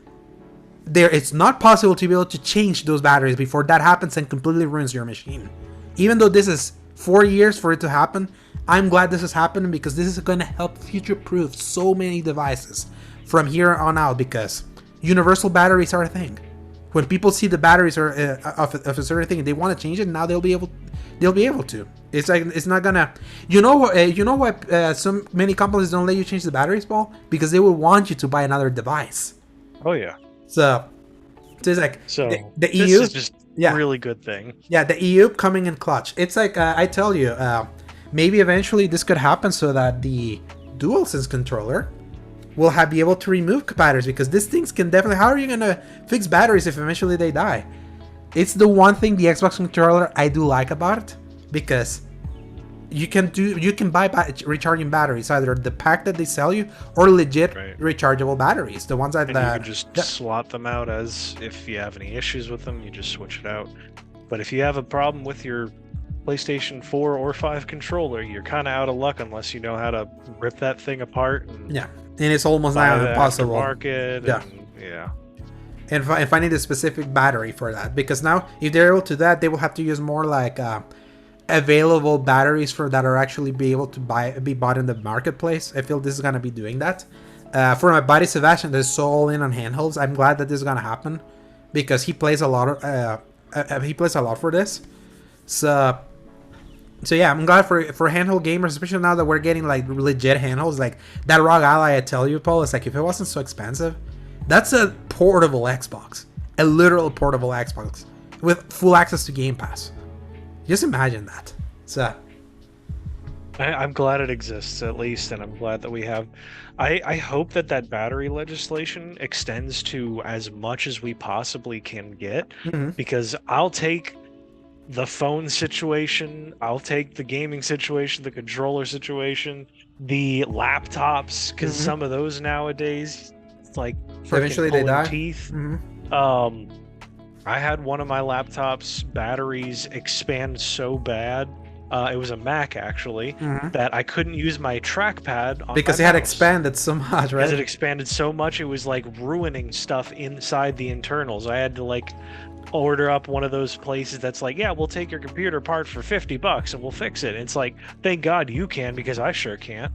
It's not possible to be able to change those batteries before that happens and completely ruins your machine. Even though this is 4 years for it to happen, I'm glad this is happening because this is going to help future-proof so many devices from here on out, because universal batteries are a thing. When people see the batteries are of a certain thing, they want to change it. Now they'll be able to. It's like, it's not gonna. You know what? So many companies don't let you change the batteries, Paul, because they will want you to buy another device.
Oh yeah.
So it's like the EU.
This is just a really good thing.
Yeah, the EU coming in clutch. It's like I tell you, maybe eventually this could happen so that the DualSense controller will be able to remove batteries, because these things can definitely. How are you gonna fix batteries if eventually they die? It's the one thing the Xbox controller I do like about it, because you can buy recharging batteries, either the pack that they sell you or legit rechargeable batteries, the ones that
you can just swap them out. As if you have any issues with them, you just switch it out. But if you have a problem with your PlayStation 4 or 5 controller, you're kind of out of luck unless you know how to rip that thing apart. And
it's almost now impossible. And finding the specific battery for that, because now if they're able to that, they will have to use more like available batteries for that are actually be able to be bought in the marketplace. I feel this is gonna be doing that. For my buddy Sebastian, that's so all in on handhelds. I'm glad that this is gonna happen, because he plays a lot for this. So yeah, I'm glad for handheld gamers, especially now that we're getting like legit handhelds. Like that ROG Ally, I tell you, Paul, it's like, if it wasn't so expensive, that's a portable Xbox, a literal portable Xbox with full access to Game Pass. Just imagine that. So
I'm glad it exists, at least, and I'm glad that we have. I hope that battery legislation extends to as much as we possibly can get, because I'll take the phone situation, I'll take the gaming situation, the controller situation, the laptops, because some of those nowadays, it's like
eventually they die.
Teeth. I had one of my laptop's batteries expand so bad. It was a Mac, actually, that I couldn't use my trackpad on
because it had expanded so much, right?
Because it expanded so much, it was like ruining stuff inside the internals. I had to like order up one of those places that's like, yeah, we'll take your computer apart for $50 and we'll fix it. It's like, thank God you can, because I sure can't.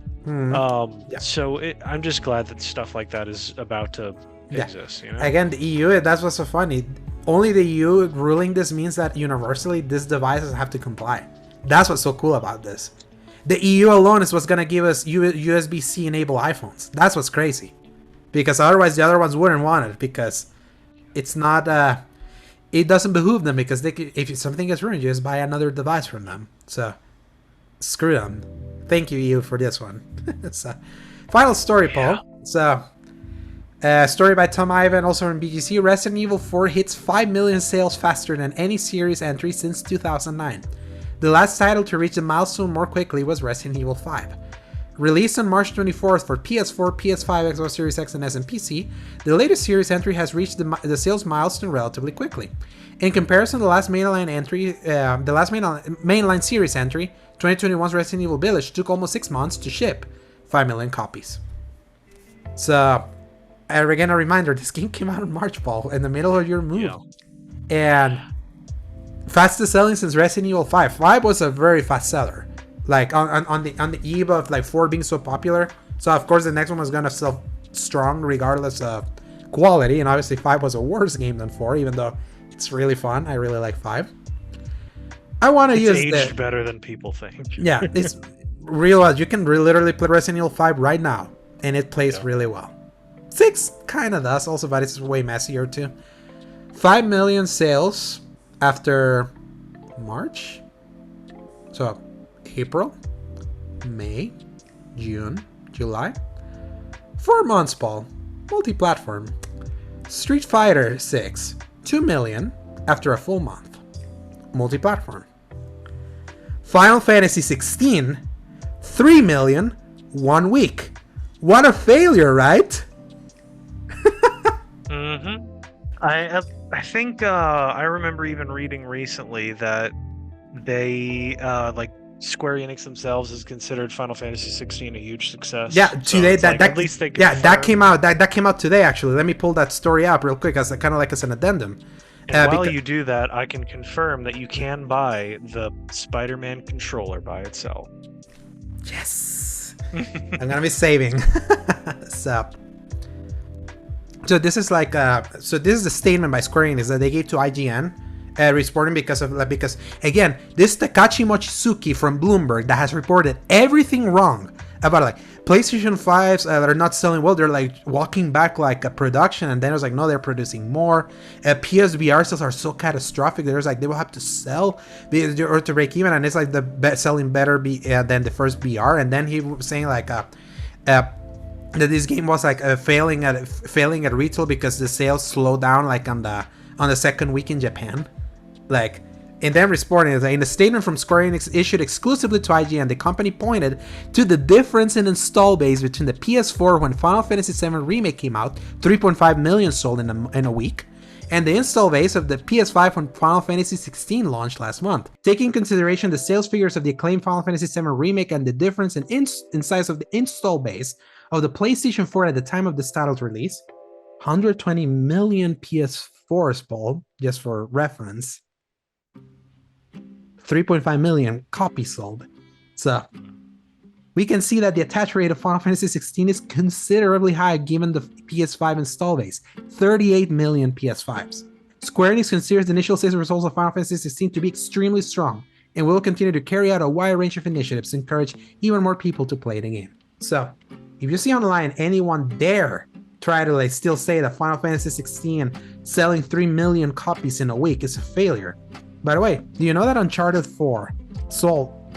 So I'm just glad that stuff like that is about to exist. You know?
Again, the EU, that's what's so funny. Only the EU ruling this means that universally these devices have to comply. That's what's so cool about this. The EU alone is what's gonna give us USB-C enabled iPhones. That's what's crazy, because otherwise the other ones wouldn't want it, because it's not. It doesn't behoove them, because if something gets ruined, you just buy another device from them. So screw them. Thank you, EU, for this one. So, final story, Paul. So, story by Tom Ivan, also from BGC. Resident Evil 4 hits 5 million sales faster than any series entry since 2009. The last title to reach the milestone more quickly was Resident Evil 5. Released on March 24th for PS4, PS5, Xbox Series X, and S, and PC, the latest series entry has reached the sales milestone relatively quickly. In comparison, the last mainline series entry, 2021's Resident Evil Village, took almost 6 months to ship 5 million copies. So, again, a reminder: this game came out in March, Paul, in the middle of your move, and fastest selling since Resident Evil 5. 5 was a very fast seller. Like on the eve of like 4 being so popular, so of course the next one was gonna sell strong regardless of quality, and obviously 5 was a worse game than 4, even though it's really fun. I really like 5. I want to use
aged better than people think.
Yeah, it's real. You can literally play Resident Evil 5 right now, and it plays really well. 6 kind of does also, but it's way messier too. 5 million sales after March, so April, May, June, July. 4 months, Paul. Multi-platform. Street Fighter 6, 2 million after a full month. Multi-platform. Final Fantasy 16, 3 million, 1 week. What a failure, right?
I think I remember even reading recently that they like Square Enix themselves has considered Final Fantasy 16 a huge success.
Yeah, today
so at least they
that came out. That came out today. Actually, let me pull that story up real quick, as kind of like as an addendum.
And while you do that, I can confirm that you can buy the Spider-Man controller by itself.
Yes. I'm gonna be saving. So this is like this is the statement by Square Enix that they gave to IGN, reporting because again, this Takashi Mochizuki from Bloomberg that has reported everything wrong about like PlayStation 5s that are not selling well. They're like walking back like a production, and then it was like, no, they're producing more. PSVR sales are so catastrophic. There's like they will have to sell or to break even, and it's like the selling better than the first VR. And then he was saying like that this game was like failing at retail because the sales slowed down like on the second week in Japan, like. And then reporting in a statement from Square Enix issued exclusively to IGN, the company pointed to the difference in install base between the PS4 when Final Fantasy VII Remake came out, 3.5 million sold in a week, and the install base of the PS5 when Final Fantasy XVI launched last month. Taking into consideration the sales figures of the acclaimed Final Fantasy VII Remake and the difference in size of the install base of the PlayStation 4 at the time of this title's release, 120 million PS4s, Paul, just for reference. 3.5 million copies sold. So we can see that the attach rate of Final Fantasy XVI is considerably high given the PS5 install base, 38 million PS5s. Square Enix considers the initial sales results of Final Fantasy XVI to be extremely strong and will continue to carry out a wide range of initiatives to encourage even more people to play the game. So if you see online anyone dare try to like still say that Final Fantasy XVI selling 3 million copies in a week is a failure. By the way, do you know that Uncharted 4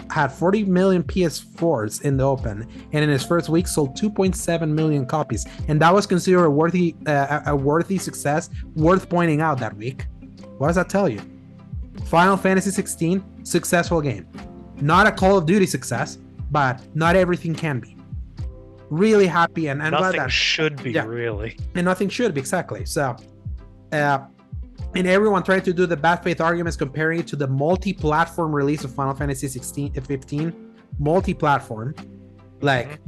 had 40 million PS4s in the open, and in its first week sold 2.7 million copies, and that was considered a worthy success, worth pointing out that week? What does that tell you? Final Fantasy 16, successful game. Not a Call of Duty success, but not everything can be. Really happy and
nothing glad that should be, really.
And nothing should be, exactly. So, and everyone trying to do the bad faith arguments comparing it to the multi-platform release of Final Fantasy 15 multi-platform. Like,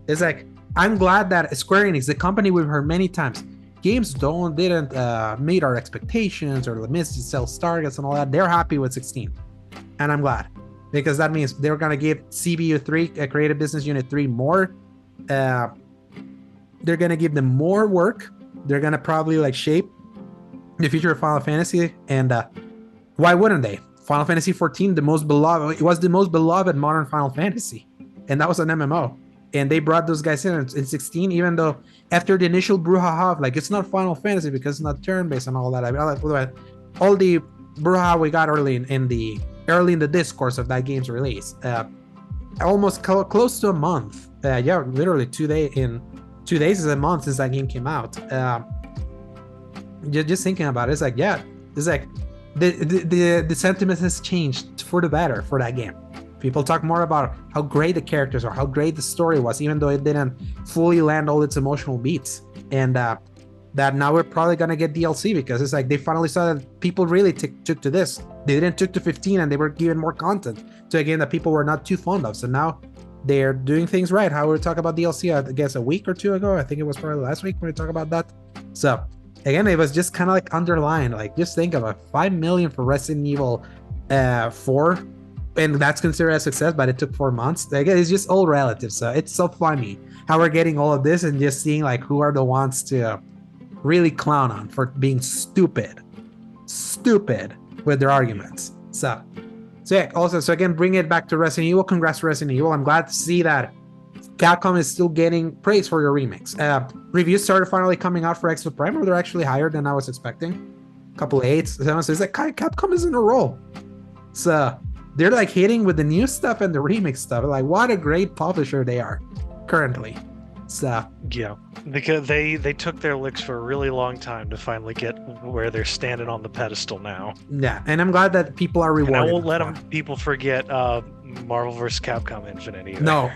it's like, I'm glad that Square Enix, the company we've heard many times, games didn't meet our expectations or missed sales targets and all that. They're happy with 16, and I'm glad, because that means they're gonna give CBU 3, Creative Business Unit 3, more. They're gonna give them more work. They're gonna probably like shape the future of Final Fantasy, and why wouldn't they? Final Fantasy 14, it was the most beloved modern Final Fantasy, and that was an MMO, and they brought those guys in 16, even though after the initial brouhaha of like, it's not Final Fantasy because it's not turn-based and all that. I mean, all the brouhaha we got early in the discourse of that game's release, almost close to a month, literally 2 days is a month since that game came out. Just thinking about it, it's like, it's like the sentiment has changed for the better for that game. People talk more about how great the characters are, how great the story was, even though it didn't fully land all its emotional beats. And that now we're probably gonna get DLC, because it's like they finally saw that people really took to this. They didn't took to 15, and they were given more content to a game that people were not too fond of. So now they're doing things right. How we talk about DLC, I guess a week or two ago. I think it was probably last week when we talked about that. So again, it was just kind of like underlined, like, just think about 5 million for Resident Evil 4, and that's considered a success, but it took 4 months. Again, it's just all relative. So it's so funny how we're getting all of this and just seeing like who are the ones to really clown on for being stupid with their arguments. So yeah, also, so again, bring it back to Resident Evil. Congrats to Resident Evil. I'm glad to see that Capcom is still getting praise for your remakes. Reviews started finally coming out for Exo Prime, where they're actually higher than I was expecting. A couple of 8s. So it's like Capcom is in a roll. So they're like hitting with the new stuff and the remake stuff. Like, what a great publisher they are currently. So
yeah, because they took their licks for a really long time to finally get where they're standing on the pedestal now.
Yeah, and I'm glad that people are rewarded.
And I won't let people forget Marvel vs. Capcom Infinite either.
No.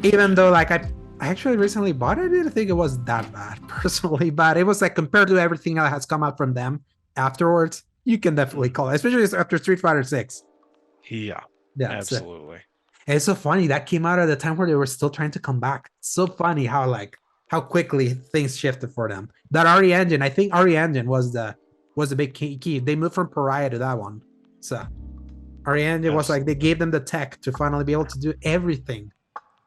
Even though like I actually recently bought it, I didn't think it was that bad personally, but it was like, compared to everything that has come out from them afterwards, you can definitely call it, especially after Street Fighter 6.
Yeah, absolutely.
And it's so funny that came out at a time where they were still trying to come back. It's so funny how quickly things shifted for them. That RE Engine, I think RE Engine was the big key. They moved from Pariah to that one. So Our engine was like they gave them the tech to finally be able to do everything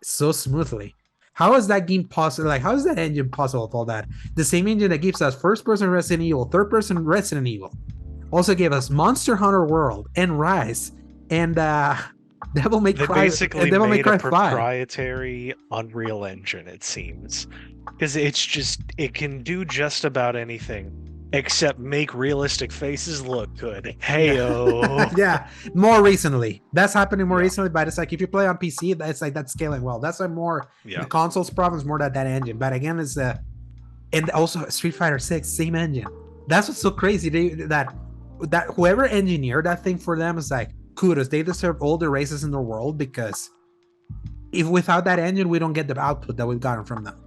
so smoothly. How is that game possible? Like, how is that engine possible with all that? The same engine that gives us first-person Resident Evil, third-person Resident Evil, also gave us Monster Hunter World and Rise and Devil May Cry.
They basically made a proprietary Unreal Engine, it seems, because it can do just about anything except make realistic faces look good. Heyo.
Yeah, more recently. That's happening more recently, but it's like if you play on PC, it's like that's scaling well. That's like more the console's problem is more that engine. But again, it's and also Street Fighter 6, same engine. That's what's so crazy. That whoever engineered that thing for them is like kudos. They deserve all the races in the world, because if without that engine, we don't get the output that we've gotten from them,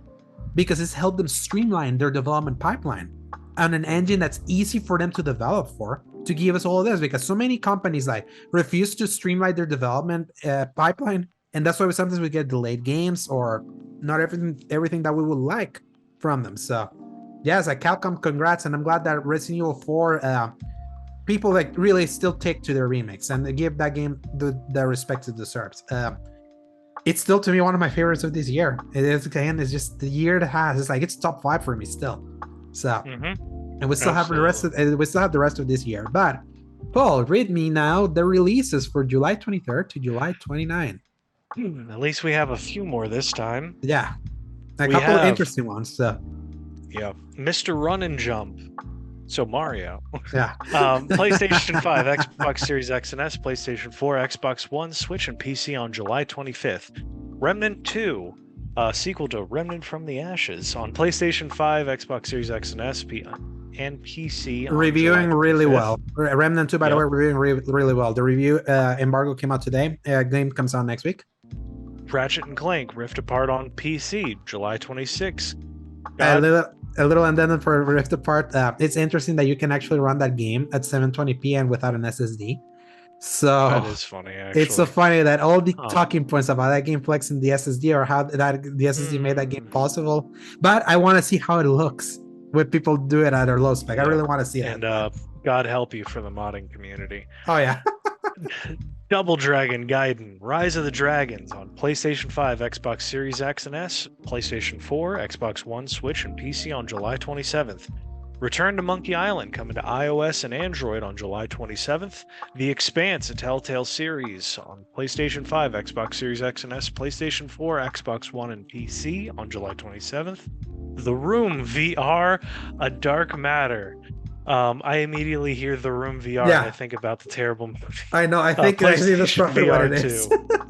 because it's helped them streamline their development pipeline on an engine that's easy for them to develop for, to give us all of this, because so many companies like refuse to streamline their development pipeline, and that's why sometimes we get delayed games or not everything that we would like from them. So yes, like Capcom, congrats, and I'm glad that Resident Evil 4 people like really still take to their remakes and they give that game the respect it deserves. It's still to me one of my favorites of this year. It is, again, it's just the year it has. It's like it's top 5 for me still. So, and we still have the rest of this year. But Paul, read me now the releases for July 23rd to July 29th.
At least we have a few more this time.
Yeah, a couple of interesting ones. So,
yeah, Mr. Run and Jump. So Mario.
Yeah.
PlayStation 5, Xbox Series X and S, PlayStation 4, Xbox One, Switch, and PC on July 25th. Remnant 2. Sequel to Remnant from the Ashes on PlayStation 5, Xbox Series X and S, and PC.
Reviewing really well. Remnant 2, by the way, reviewing really well. The review embargo came out today. Game comes out next week.
Ratchet and Clank Rift Apart on PC, July 26th.
A little addendum for Rift Apart. It's interesting that you can actually run that game at 720p and without an SSD. So
that is funny, actually.
It's so funny that all the talking points about that game flexing the SSD or how that the SSD made that game possible. But I want to see how it looks when people do it at their low spec. I really want to see it.
And God help you for the modding community.
Oh yeah.
Double Dragon Gaiden Rise of the Dragons on PlayStation 5, Xbox Series X and S, PlayStation 4, Xbox One, Switch, and PC on July 27th. Return to Monkey Island coming to iOS and Android on July 27th. The Expanse, a Telltale series on PlayStation 5, Xbox Series X and S, PlayStation 4, Xbox One, and PC on July 27th. The Room VR, A Dark Matter. I immediately hear The Room VR and I think about the terrible movie.
I know, I think actually that's probably what it is.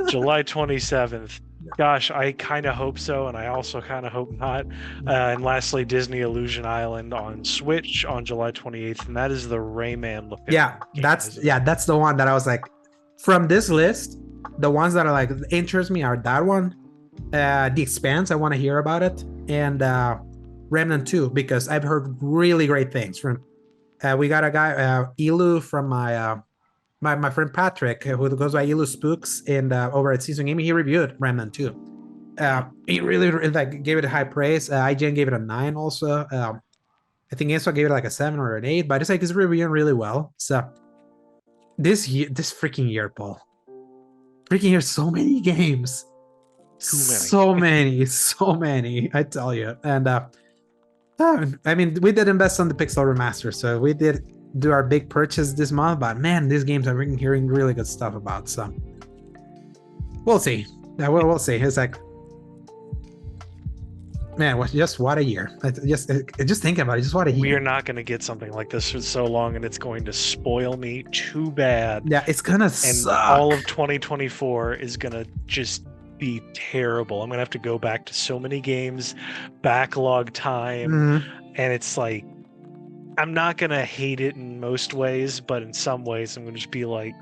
July 27th. Gosh, I kind of hope so, and I also kind of hope not. And lastly, Disney Illusion Island on Switch on July 28th, and that is the Rayman looking.
Yeah, that's the one that I was like, from this list, the ones that are like interest me are that one, The Expanse. I want to hear about it, and Remnant 2 because I've heard really great things from. We got a guy, Elu, from my friend Patrick, who goes by Elu Spooks, and over at Season Gaming, he reviewed Remnant 2. He really like gave it a high praise. IGN gave it a 9 also. I think Enso gave it like a 7 or an 8, but it's like it's reviewing really well. So this freaking year, Paul. Freaking year, so many games. So many, I tell you. And I mean, we did invest on the Pixel Remaster, so we did do our big purchase this month, but man, these games I've been hearing really good stuff about, so we'll see. We'll see. It's like, man, what a year. Just thinking about it, just what a year.
We are not going to get something like this for so long, and it's going to spoil me too bad.
Yeah, it's gonna
suck. All of 2024 is gonna just be terrible. I'm gonna have to go back to so many games, backlog time, and it's like, I'm not gonna hate it in most ways, but in some ways I'm gonna just be like,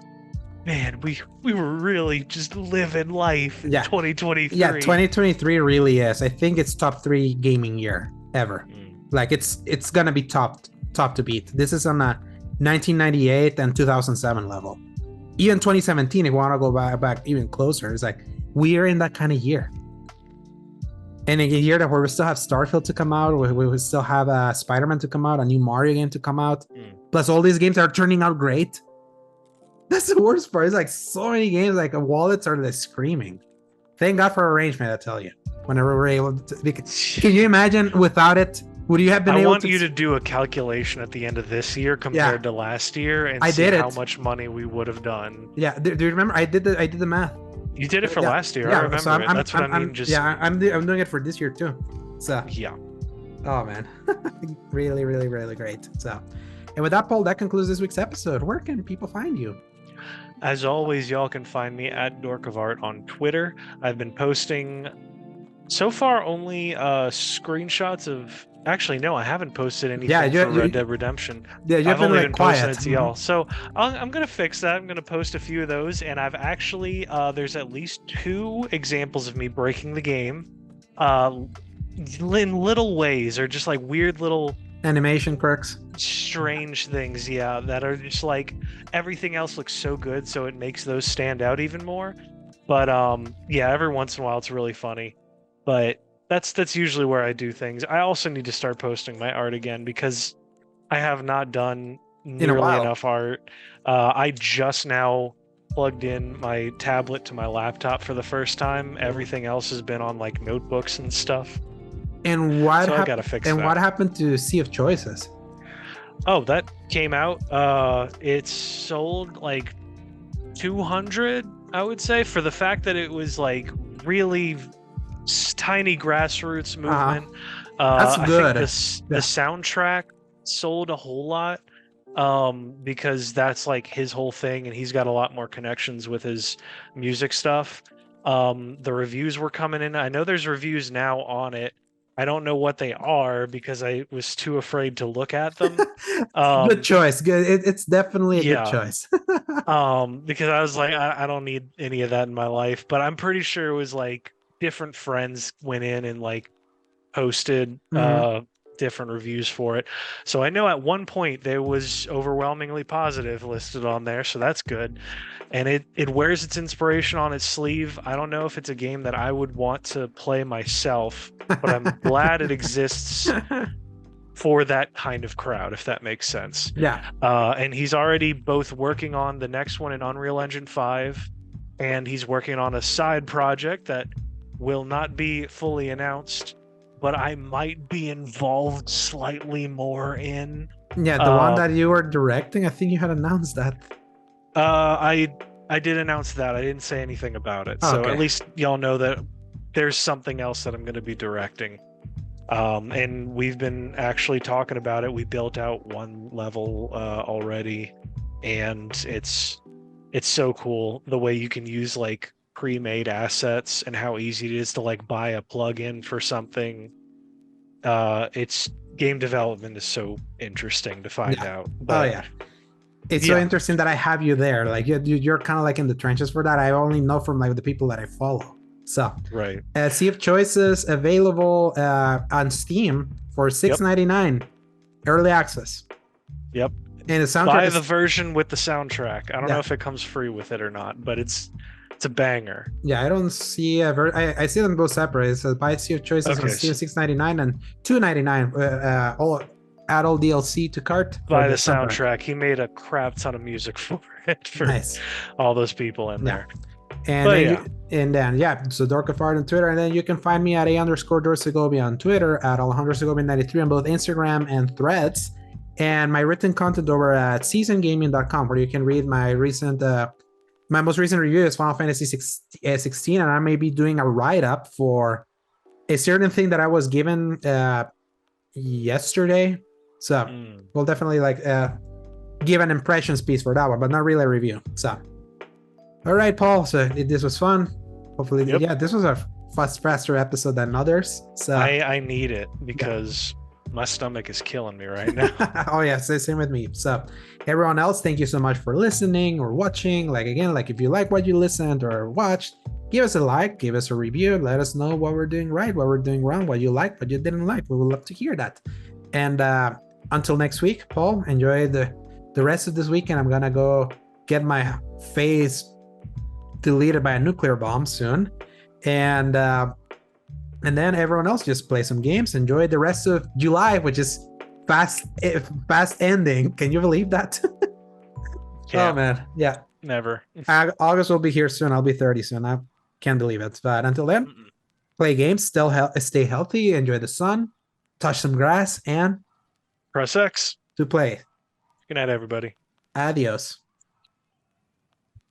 man, we were really just living life in 2023.
Yeah, 2023 really is. I think it's top 3 gaming year ever. Like it's gonna be top to beat. This is on a 1998 and 2007 level. Even 2017, if you want to go back even closer, it's like we are in that kind of year. And in a year where we still have Starfield to come out, we still have Spider-Man to come out, a new Mario game to come out. Plus all these games are turning out great. That's the worst part. It's like so many games, like wallets are like screaming. Thank God for arrangement, I tell you. Whenever we're able to, can you imagine without it? Would you have been able to?
I want you to do a calculation at the end of this year compared to last year and
I
see
did
how
it.
much money we would have done.
Yeah. Do you remember? I did the math.
You did it for last year. I remember it. That's what I mean.
I'm doing it for this year too. So
yeah.
Oh man, really, really, really great. So, and with that, Paul, that concludes this week's episode. Where can people find you?
As always, y'all can find me at Dork of Art on Twitter. I've been posting so far only screenshots of. Actually, no, I haven't posted anything for Red Dead Redemption.
Yeah,
I've only been posting it to y'all. So I'm gonna fix that. I'm gonna post a few of those, and I've actually there's at least 2 examples of me breaking the game, in little ways, or just like weird little
animation quirks,
strange things, that are just like everything else looks so good, so it makes those stand out even more. But every once in a while it's really funny, but that's usually where I do things. I also need to start posting my art again because I have not done nearly enough art. I just now plugged in my tablet to my laptop for the first time. Everything else has been on like notebooks and stuff.
And what
I gotta fix that.
What happened to Sea of Choices?
Oh, that came out. It sold like 200, I would say, for the fact that it was like really tiny grassroots movement.
That's good.
I think the soundtrack sold a whole lot, because that's like his whole thing, and he's got a lot more connections with his music stuff. The reviews were coming in. I know there's reviews now on it. I don't know what they are because I was too afraid to look at them.
Good choice. Good. It's definitely a good choice.
Because I was like, I don't need any of that in my life. But I'm pretty sure it was like different friends went in and like posted different reviews for it. So I know at one point there was overwhelmingly positive listed on there, so that's good. And it wears its inspiration on its sleeve. I don't know if it's a game that I would want to play myself, but I'm glad it exists for that kind of crowd, if that makes sense.
Yeah.
And he's already both working on the next one in Unreal Engine 5, and he's working on a side project that will not be fully announced, but I might be involved slightly more in.
Yeah, the one that you were directing, I think you had announced that.
I did announce that. I didn't say anything about it. So at least y'all know that there's something else that I'm going to be directing. And we've been actually talking about it. We built out one level already, and it's so cool the way you can use like pre-made assets and how easy it is to like buy a plug-in for something. It's game development is so interesting to find out. But,
it's so interesting that I have you there. Like you're kind of like in the trenches for that. I only know from like the people that I follow. So
right.
Sea of Choices available on Steam for $6.99 early access.
Yep.
And the soundtrack
buy the version with the soundtrack. I don't know if it comes free with it or not, but it's a banger.
Yeah, I don't see I see them both separate. It says buy Sea of Choices on Steam $6.99 and $2.99 all adult DLC to cart.
Buy the soundtrack. He made a crap ton of music for it for all those people in there.
And then so Dork of Art on Twitter, and then you can find me at _Dorsegovia on Twitter, at Alejandro Segovia 93 on both Instagram and Threads, and my written content over at seasongaming.com, where you can read my most recent review is Final Fantasy 16, and I may be doing a write-up for a certain thing that I was given yesterday. So we'll definitely give an impressions piece for that one, but not really a review. So all right, Paul. So this was fun. Hopefully, this was a faster episode than others. So
I need it because my stomach is killing me right now.
Oh yeah, same with me. So everyone else, thank you so much for listening or watching. If you like what you listened or watched, give us a like, give us a review, let us know what we're doing right, what we're doing wrong, what you like, what you didn't like. We would love to hear that. And until next week, Paul, enjoy the rest of this weekend. I'm gonna go get my face deleted by a nuclear bomb soon, and then everyone else just play some games. Enjoy the rest of July, which is fast ending. Can you believe that? Oh man, yeah.
Never.
August will be here soon. I'll be 30 soon. I can't believe it. But until then, play games, stay healthy, enjoy the sun, touch some grass, and
Press X
to play.
Good night, everybody.
Adios.